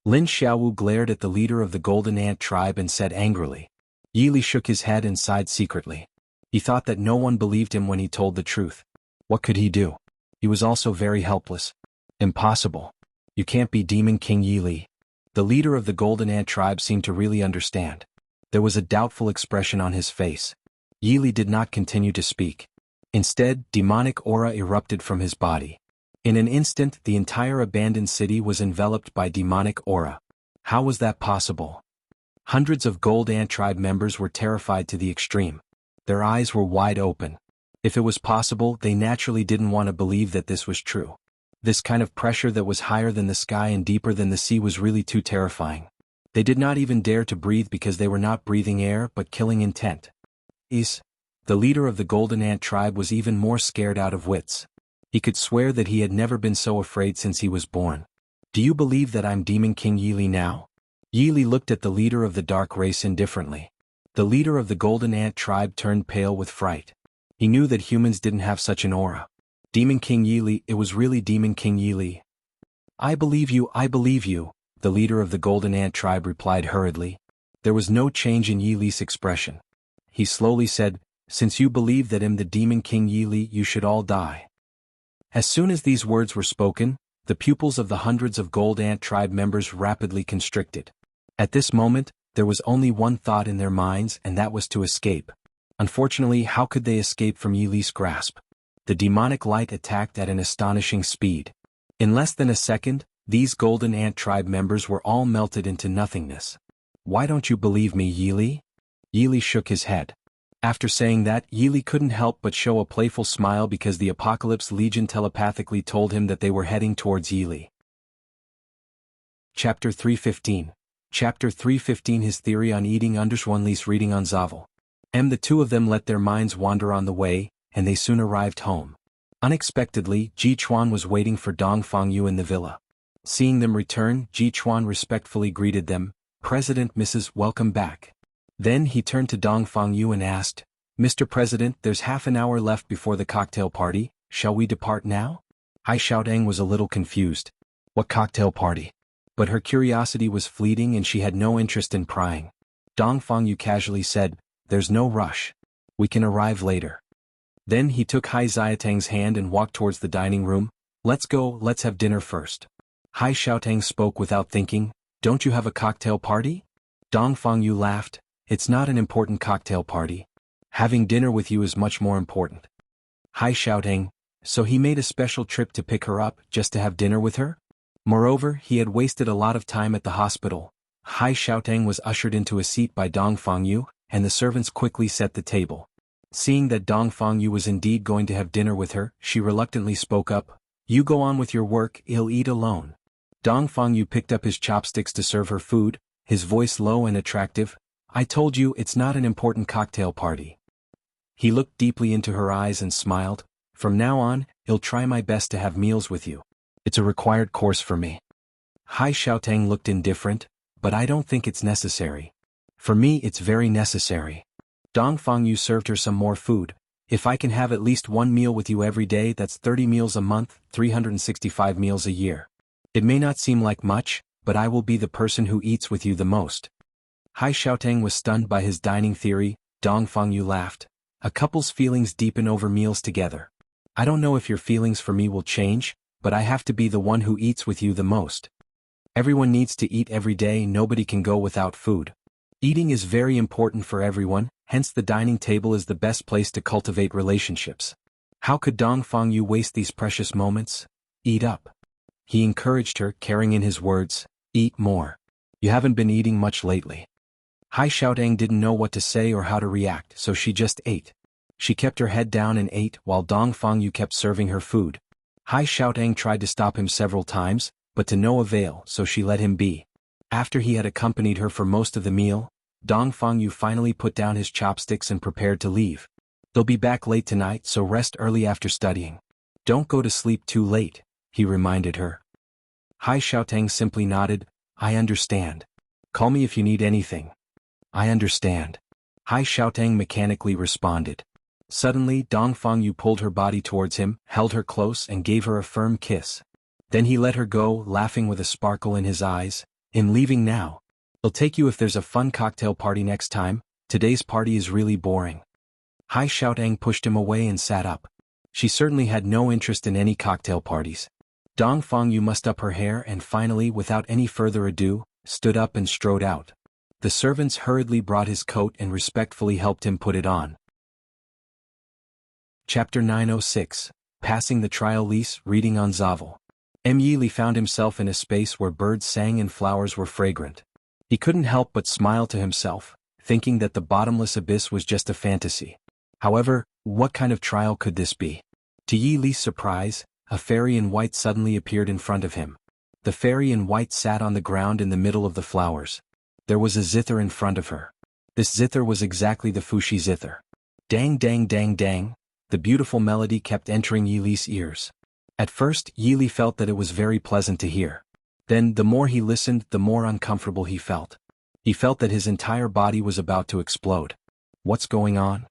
S1: Lin Xiaowu glared at the leader of the Golden Ant tribe and said angrily. Yi Li shook his head and sighed secretly. He thought that no one believed him when he told the truth. What could he do? He was also very helpless. Impossible. You can't be Demon King Yi Li. The leader of the Golden Ant tribe seemed to really understand. There was a doubtful expression on his face. Yi Li did not continue to speak. Instead, demonic aura erupted from his body. In an instant, the entire abandoned city was enveloped by demonic aura. How was that possible? Hundreds of Gold Ant tribe members were terrified to the extreme. Their eyes were wide open. If it was possible, they naturally didn't want to believe that this was true. This kind of pressure that was higher than the sky and deeper than the sea was really too terrifying. They did not even dare to breathe because they were not breathing air but killing intent. The leader of the Golden Ant tribe was even more scared out of wits. He could swear that he had never been so afraid since he was born. "Do you believe that I'm Demon King Yi Li now?" Yi Li looked at the leader of the dark race indifferently. The leader of the Golden Ant tribe turned pale with fright. He knew that humans didn't have such an aura. Demon King Yi Li, it was really Demon King Yi Li. I believe you, the leader of the Golden Ant tribe replied hurriedly. There was no change in Yi Li's expression. He slowly said, "Since you believe that I'm the Demon King Yi Li, you should all die." As soon as these words were spoken, the pupils of the hundreds of Gold Ant tribe members rapidly constricted. At this moment, there was only one thought in their minds, and that was to escape. Unfortunately, how could they escape from Yi Li's grasp? The demonic light attacked at an astonishing speed. In less than a second, these Golden Ant tribe members were all melted into nothingness. "Why don't you believe me, Yi Li?" Yi Li shook his head. After saying that, Yi Li couldn't help but show a playful smile because the Apocalypse Legion telepathically told him that they were heading towards Yi Li. Chapter 315. Chapter 315 His Theory on Eating Underswanlease Reading on Zavel. The two of them let their minds wander on the way, and they soon arrived home. Unexpectedly, Ji Chuan was waiting for Dong Fangyu in the villa. Seeing them return, Ji Chuan respectfully greeted them, "President, Mrs. Welcome back." Then he turned to Dong Fangyu and asked, "Mr. President, there's half an hour left before the cocktail party, shall we depart now?" Hai Xiaoteng was a little confused. What cocktail party? But her curiosity was fleeting and she had no interest in prying. Dong Fangyu casually said, "There's no rush. We can arrive later." Then he took Hai Xiaoteng's hand and walked towards the dining room. "Let's go, let's have dinner first." Hai Xiaoteng spoke without thinking, "Don't you have a cocktail party?" Dong Fangyu laughed, "It's not an important cocktail party. Having dinner with you is much more important." Hai Xiaoteng, so he made a special trip to pick her up, just to have dinner with her? Moreover, he had wasted a lot of time at the hospital. Hai Xiaoteng was ushered into a seat by Dong Fangyu, and the servants quickly set the table. Seeing that Dong Fangyu was indeed going to have dinner with her, she reluctantly spoke up, "You go on with your work, I'll eat alone." Dong Fangyu picked up his chopsticks to serve her food, his voice low and attractive. "I told you it's not an important cocktail party." He looked deeply into her eyes and smiled, "From now on, I'll try my best to have meals with you. It's a required course for me." Hai Xiaoteng looked indifferent, "But I don't think it's necessary." "For me it's very necessary." Dong Fangyu served her some more food. "If I can have at least one meal with you every day, that's 30 meals a month, 365 meals a year. It may not seem like much, but I will be the person who eats with you the most." Hai Xiaoteng was stunned by his dining theory. Dong Fangyu laughed. "A couple's feelings deepen over meals together. I don't know if your feelings for me will change, but I have to be the one who eats with you the most. Everyone needs to eat every day, nobody can go without food. Eating is very important for everyone, hence the dining table is the best place to cultivate relationships." How could Dong Fangyu waste these precious moments? "Eat up." He encouraged her, carrying in his words, "Eat more. You haven't been eating much lately." Hai Xiaoteng didn't know what to say or how to react, so she just ate. She kept her head down and ate while Dong Fangyu kept serving her food. Hai Xiaoteng tried to stop him several times, but to no avail, so she let him be. After he had accompanied her for most of the meal, Dong Fangyu finally put down his chopsticks and prepared to leave. They'll be back late tonight, so rest early after studying. Don't go to sleep too late, he reminded her. Hai Xiaotang simply nodded. I understand. Call me if you need anything. I understand. Hai Xiaotang mechanically responded. Suddenly, Dong Fangyu pulled her body towards him, held her close and gave her a firm kiss. Then he let her go, laughing with a sparkle in his eyes. In leaving now. I'll take you if there's a fun cocktail party next time. Today's party is really boring. Hai Xiaotang pushed him away and sat up. She certainly had no interest in any cocktail parties. Dong Fangyu mussed up her hair and finally, without any further ado, stood up and strode out. The servants hurriedly brought his coat and respectfully helped him put it on. Chapter 906, Passing the Trial Lease, reading on Zavel. Yili found himself in a space where birds sang and flowers were fragrant. He couldn't help but smile to himself, thinking that the bottomless abyss was just a fantasy. However, what kind of trial could this be? To Yili's surprise, a fairy in white suddenly appeared in front of him. The fairy in white sat on the ground in the middle of the flowers. There was a zither in front of her. This zither was exactly the Fuxi zither. Dang dang dang dang, the beautiful melody kept entering Yili's ears. At first, Yili felt that it was very pleasant to hear. Then, the more he listened, the more uncomfortable he felt. He felt that his entire body was about to explode. What's going on?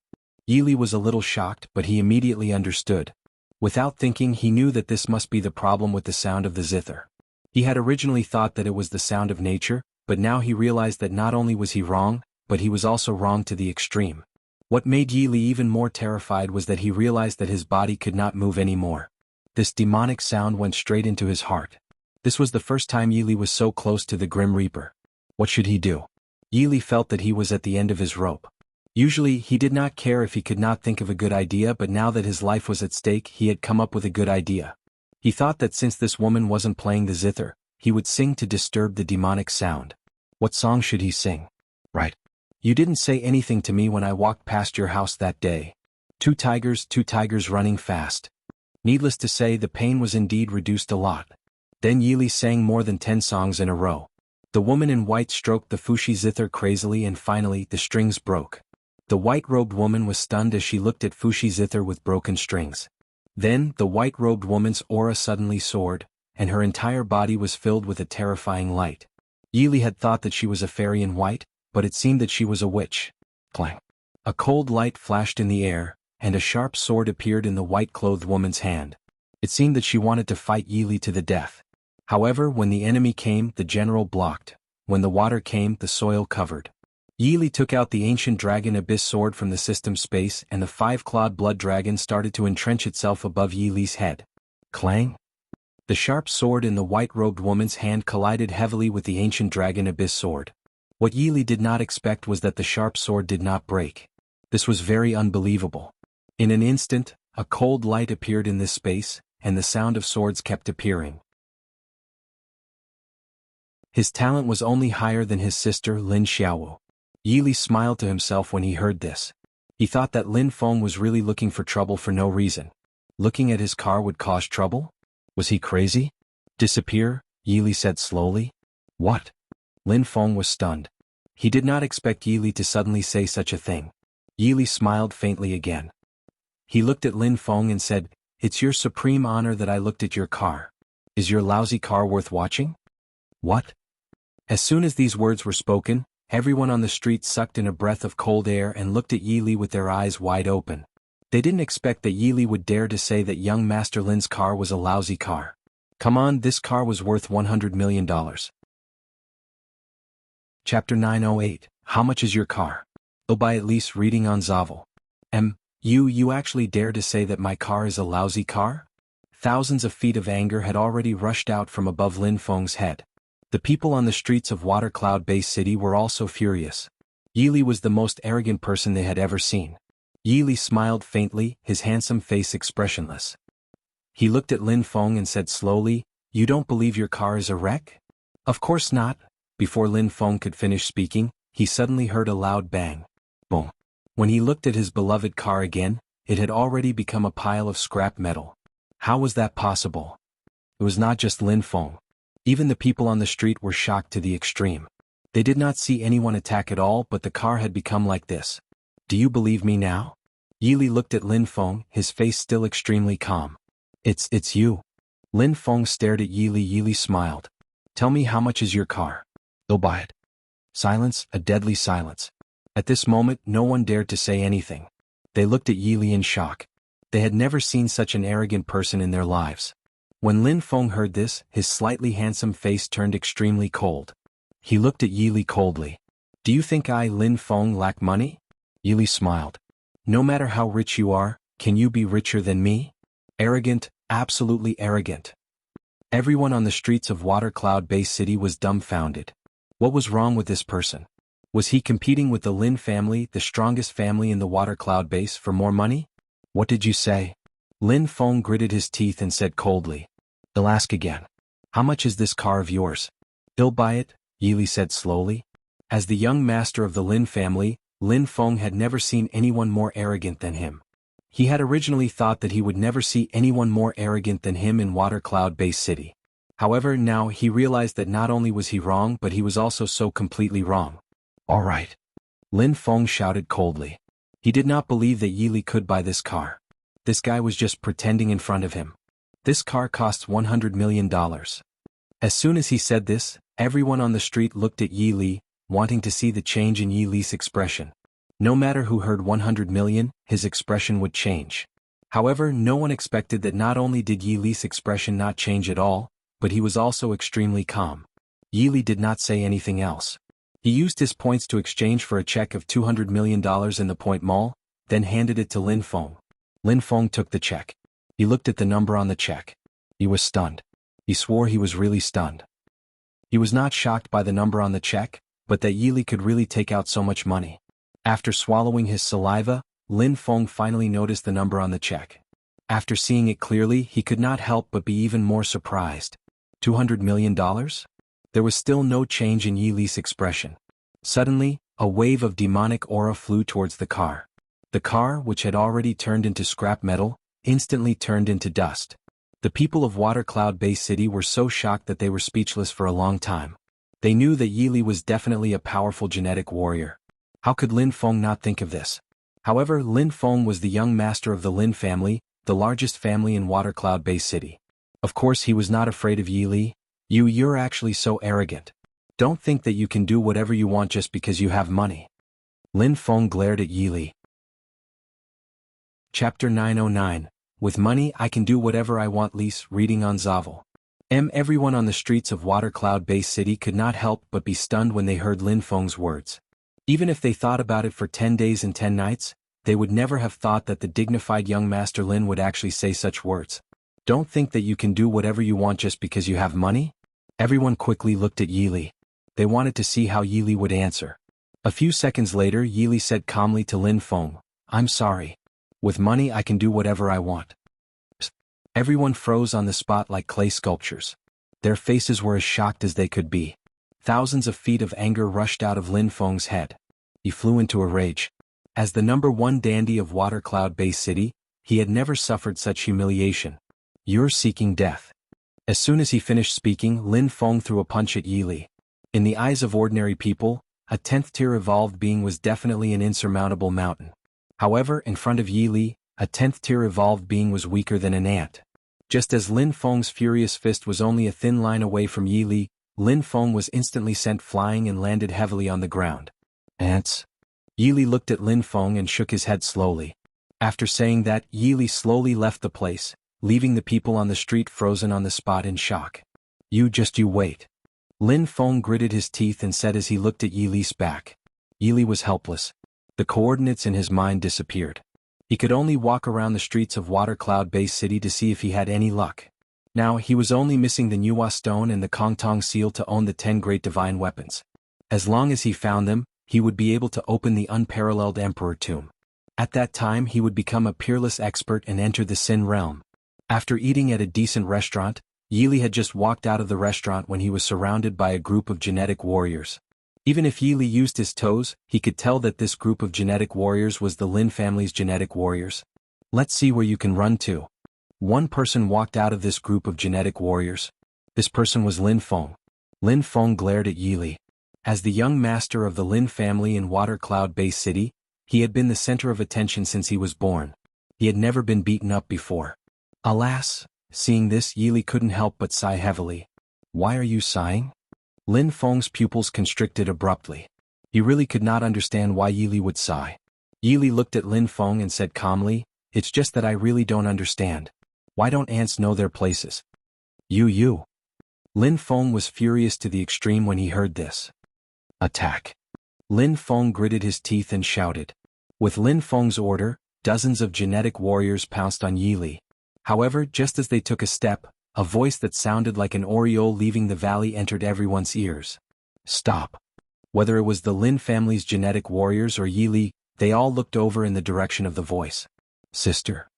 S1: Yili was a little shocked, but he immediately understood. Without thinking, he knew that this must be the problem with the sound of the zither. He had originally thought that it was the sound of nature, but now he realized that not only was he wrong, but he was also wrong to the extreme. What made Yili even more terrified was that he realized that his body could not move anymore. This demonic sound went straight into his heart. This was the first time Yili was so close to the Grim Reaper. What should he do? Yili felt that he was at the end of his rope. Usually, he did not care if he could not think of a good idea, but now that his life was at stake, he had come up with a good idea. He thought that since this woman wasn't playing the zither, he would sing to disturb the demonic sound. What song should he sing? Right. You didn't say anything to me when I walked past your house that day. Two tigers running fast. Needless to say, the pain was indeed reduced a lot. Then Yili sang more than 10 songs in a row. The woman in white stroked the Fuxi zither crazily and finally, the strings broke. The white-robed woman was stunned as she looked at Fuxi zither with broken strings. Then, the white-robed woman's aura suddenly soared, and her entire body was filled with a terrifying light. Yili had thought that she was a fairy in white, but it seemed that she was a witch. Clang. A cold light flashed in the air, and a sharp sword appeared in the white-clothed woman's hand. It seemed that she wanted to fight Yili to the death. However, when the enemy came, the general blocked. When the water came, the soil covered. Yili took out the ancient dragon abyss sword from the system space, and the 5-clawed blood dragon started to entrench itself above Yili's head. Clang! The sharp sword in the white-robed woman's hand collided heavily with the ancient dragon abyss sword. What Yili did not expect was that the sharp sword did not break. This was very unbelievable. In an instant, a cold light appeared in this space, and the sound of swords kept appearing. His talent was only higher than his sister Lin Xiaowu. Yili smiled to himself when he heard this. He thought that Lin Feng was really looking for trouble for no reason. Looking at his car would cause trouble? Was he crazy? Disappear? Yili said slowly. What? Lin Feng was stunned. He did not expect Yili to suddenly say such a thing. Yili smiled faintly again. He looked at Lin Feng and said, It's your supreme honor that I looked at your car. Is your lousy car worth watching? What? As soon as these words were spoken, everyone on the street sucked in a breath of cold air and looked at Yili with their eyes wide open. They didn't expect that Yili would dare to say that young Master Lin's car was a lousy car. Come on, this car was worth $100 million. Chapter 908, How much is your car? Oh, by at least reading on Zavel. You actually dare to say that my car is a lousy car? Thousands of feet of anger had already rushed out from above Lin Feng's head. The people on the streets of Water Cloud Base City were also furious. Yili was the most arrogant person they had ever seen. Yili smiled faintly, his handsome face expressionless. He looked at Lin Feng and said slowly, You don't believe your car is a wreck? Of course not. Before Lin Feng could finish speaking, he suddenly heard a loud bang. Boom. When he looked at his beloved car again, it had already become a pile of scrap metal. How was that possible? It was not just Lin Feng. Even the people on the street were shocked to the extreme. They did not see anyone attack at all, but the car had become like this. Do you believe me now? Yili looked at Lin Feng, his face still extremely calm. It's you. Lin Feng stared at Yili. Yili smiled. Tell me, how much is your car? They'll buy it. Silence, a deadly silence. At this moment, no one dared to say anything. They looked at Yili in shock. They had never seen such an arrogant person in their lives. When Lin Feng heard this, his slightly handsome face turned extremely cold. He looked at Yili coldly. Do you think I, Lin Feng, lack money? Yili smiled. No matter how rich you are, can you be richer than me? Arrogant, absolutely arrogant. Everyone on the streets of Water Cloud Bay City was dumbfounded. What was wrong with this person? Was he competing with the Lin family, the strongest family in the Water Cloud Base, for more money? What did you say? Lin Feng gritted his teeth and said coldly. I'll ask again. How much is this car of yours? I'll buy it, Yili said slowly. As the young master of the Lin family, Lin Feng had never seen anyone more arrogant than him. He had originally thought that he would never see anyone more arrogant than him in Water Cloud Bay City. However, now he realized that not only was he wrong, but he was also so completely wrong. All right. Lin Feng shouted coldly. He did not believe that Yili could buy this car. This guy was just pretending in front of him. This car costs $100 million. As soon as he said this, everyone on the street looked at Yili, wanting to see the change in Yili's expression. No matter who heard 100 million, his expression would change. However, no one expected that not only did Yili's expression not change at all, but he was also extremely calm. Yili did not say anything else. He used his points to exchange for a check of $200 million in the Point Mall, then handed it to Lin Feng. Lin Feng took the check. He looked at the number on the check. He was stunned. He swore he was really stunned. He was not shocked by the number on the check, but that Yili could really take out so much money. After swallowing his saliva, Lin Feng finally noticed the number on the check. After seeing it clearly, he could not help but be even more surprised. $200 million? There was still no change in Yili's expression. Suddenly, a wave of demonic aura flew towards the car. The car, which had already turned into scrap metal, instantly turned into dust. The people of Water Cloud Bay City were so shocked that they were speechless for a long time. They knew that Yili was definitely a powerful genetic warrior. How could Lin Feng not think of this? However, Lin Feng was the young master of the Lin family, the largest family in Water Cloud Bay City. Of course he was not afraid of Yili. You're actually so arrogant. Don't think that you can do whatever you want just because you have money. Lin Feng glared at Yili. Chapter 909. With money I can do whatever I want. Lease reading on Zavel. Everyone on the streets of Water Cloud Bay City could not help but be stunned when they heard Lin Feng's words. Even if they thought about it for 10 days and 10 nights, they would never have thought that the dignified young Master Lin would actually say such words. Don't think that you can do whatever you want just because you have money? Everyone quickly looked at Yili. They wanted to see how Yili would answer. A few seconds later, Yili said calmly to Lin Feng, I'm sorry. With money I can do whatever I want. Everyone froze on the spot like clay sculptures. Their faces were as shocked as they could be. Thousands of feet of anger rushed out of Lin Feng's head. He flew into a rage. As the number one dandy of Water Cloud Bay City, he had never suffered such humiliation. You're seeking death. As soon as he finished speaking, Lin Feng threw a punch at Yili. In the eyes of ordinary people, a 10th tier evolved being was definitely an insurmountable mountain. However, in front of Yili, a 10th tier evolved being was weaker than an ant. Just as Lin Feng's furious fist was only a thin line away from Yili, Lin Feng was instantly sent flying and landed heavily on the ground. Ants? Yili looked at Lin Feng and shook his head slowly. After saying that, Yili slowly left the place, leaving the people on the street frozen on the spot in shock. You wait. Lin Feng gritted his teeth and said as he looked at Yili's back. Yili was helpless. The coordinates in his mind disappeared. He could only walk around the streets of Water Cloud Bay City to see if he had any luck. Now he was only missing the Nuwa Stone and the Kongtong Seal to own the 10 great divine weapons. As long as he found them, he would be able to open the unparalleled Emperor Tomb. At that time he would become a peerless expert and enter the Sin realm. After eating at a decent restaurant, Yili had just walked out of the restaurant when he was surrounded by a group of genetic warriors. Even if Yili used his toes, he could tell that this group of genetic warriors was the Lin family's genetic warriors. Let's see where you can run to. One person walked out of this group of genetic warriors. This person was Lin Feng. Lin Feng glared at Yili. As the young master of the Lin family in Water Cloud Bay City, he had been the center of attention since he was born. He had never been beaten up before. Alas, seeing this, Yili couldn't help but sigh heavily. Why are you sighing? Lin Feng's pupils constricted abruptly. He really could not understand why Yili would sigh. Yili looked at Lin Feng and said calmly, "It's just that I really don't understand. Why don't ants know their places?" You. Lin Feng was furious to the extreme when he heard this. Attack. Lin Feng gritted his teeth and shouted. With Lin Feng's order, dozens of genetic warriors pounced on Yili. However, just as they took a step, a voice that sounded like an oriole leaving the valley entered everyone's ears. Stop. Whether it was the Lin family's genetic warriors or Yili, they all looked over in the direction of the voice. Sister.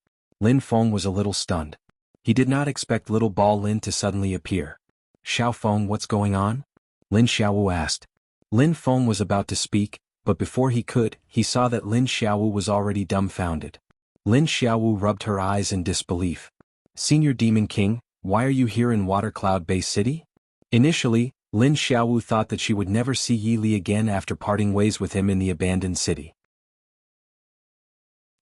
S1: Lin Feng was a little stunned. He did not expect little ball Lin to suddenly appear. Xiao Feng, what's going on? Lin Xiaowu asked. Lin Feng was about to speak, but before he could, he saw that Lin Xiaowu was already dumbfounded. Lin Xiaowu rubbed her eyes in disbelief. Senior Demon King, why are you here in Water Cloud Bay City? Initially, Lin Xiaowu thought that she would never see Yili again after parting ways with him in the abandoned city.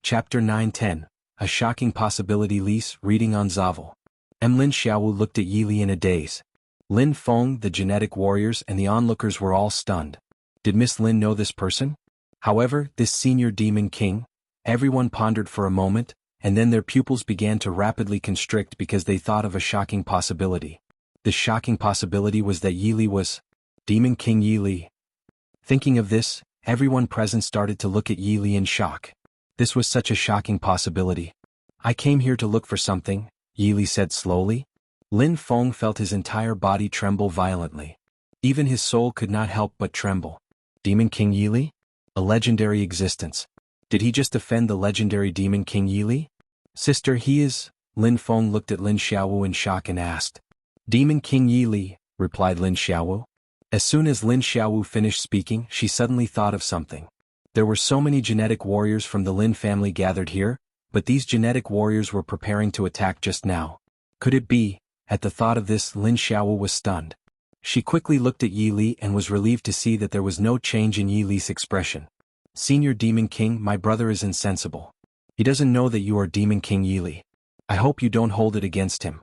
S1: Chapter 9-10, A Shocking Possibility. Lise, reading on Zavel. Lin Xiaowu looked at Yili in a daze. Lin Feng, the genetic warriors, and the onlookers were all stunned. Did Miss Lin know this person? However, this senior demon king? Everyone pondered for a moment, and then their pupils began to rapidly constrict because they thought of a shocking possibility. The shocking possibility was that Yili was Demon King Yili. Thinking of this, everyone present started to look at Yili in shock. This was such a shocking possibility. I came here to look for something, Yili said slowly. Lin Feng felt his entire body tremble violently. Even his soul could not help but tremble. Demon King Yili? A legendary existence. Did he just offend the legendary Demon King Yili? Sister, he is. Lin Feng looked at Lin Xiaowu in shock and asked. Demon King Yili, replied Lin Xiaowu. As soon as Lin Xiaowu finished speaking, she suddenly thought of something. There were so many genetic warriors from the Lin family gathered here, but these genetic warriors were preparing to attack just now. Could it be? At the thought of this, Lin Xiaowu was stunned. She quickly looked at Yili and was relieved to see that there was no change in Yili's expression. Senior Demon King, my brother is insensible. He doesn't know that you are Demon King Yili. I hope you don't hold it against him.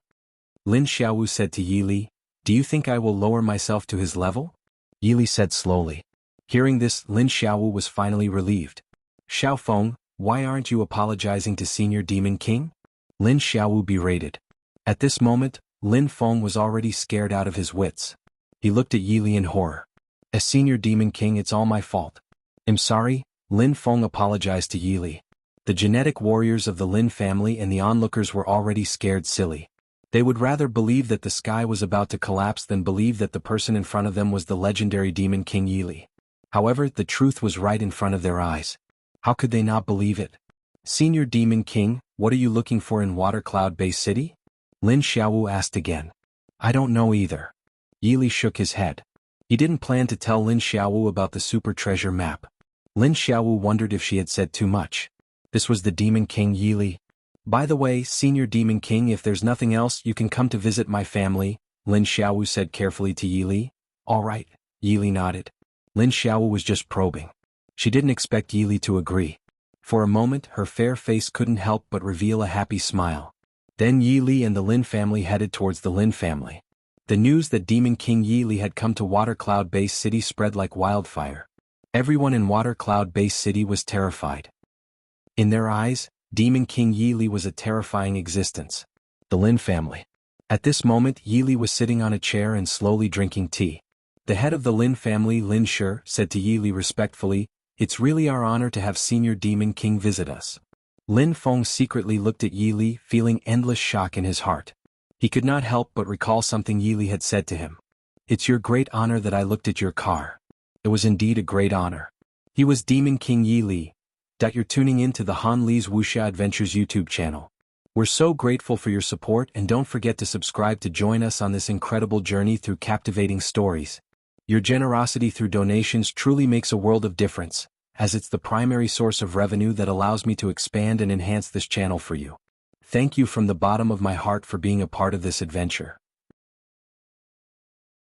S1: Lin Xiaowu said to Yili, do you think I will lower myself to his level? Yili said slowly. Hearing this, Lin Xiaowu was finally relieved. Xiao Feng, why aren't you apologizing to Senior Demon King? Lin Xiaowu berated. At this moment, Lin Feng was already scared out of his wits. He looked at Yili in horror. As Senior Demon King, it's all my fault. I'm sorry, Lin Feng apologized to Yili. The genetic warriors of the Lin family and the onlookers were already scared silly. They would rather believe that the sky was about to collapse than believe that the person in front of them was the legendary Demon King Yili. However, the truth was right in front of their eyes. How could they not believe it? Senior Demon King, what are you looking for in Water Cloud Bay City? Lin Xiaowu asked again. I don't know either. Yili shook his head. He didn't plan to tell Lin Xiaowu about the super treasure map. Lin Xiaowu wondered if she had said too much. This was the Demon King Yili. By the way, Senior Demon King, if there's nothing else, you can come to visit my family, Lin Xiaowu said carefully to Yili. All right, Yili nodded. Lin Xiaowu was just probing. She didn't expect Yili to agree. For a moment, her fair face couldn't help but reveal a happy smile. Then Yili and the Lin family headed towards the Lin family. The news that Demon King Yili had come to Water Cloud Bay City spread like wildfire. Everyone in Water Cloud Bay City was terrified. In their eyes, Demon King Yili was a terrifying existence. The Lin family. At this moment, Yili was sitting on a chair and slowly drinking tea. The head of the Lin family, Lin Shi, said to Yili respectfully, it's really our honor to have Senior Demon King visit us. Lin Feng secretly looked at Yili, feeling endless shock in his heart. He could not help but recall something Yili had said to him. It's your great honor that I looked at your car. It was indeed a great honor. He was Demon King Yili. You're tuning in to the Han Li's Wuxia Adventures YouTube channel. We're so grateful for your support, and don't forget to subscribe to join us on this incredible journey through captivating stories. Your generosity through donations truly makes a world of difference, as it's the primary source of revenue that allows me to expand and enhance this channel for you. Thank you from the bottom of my heart for being a part of this adventure.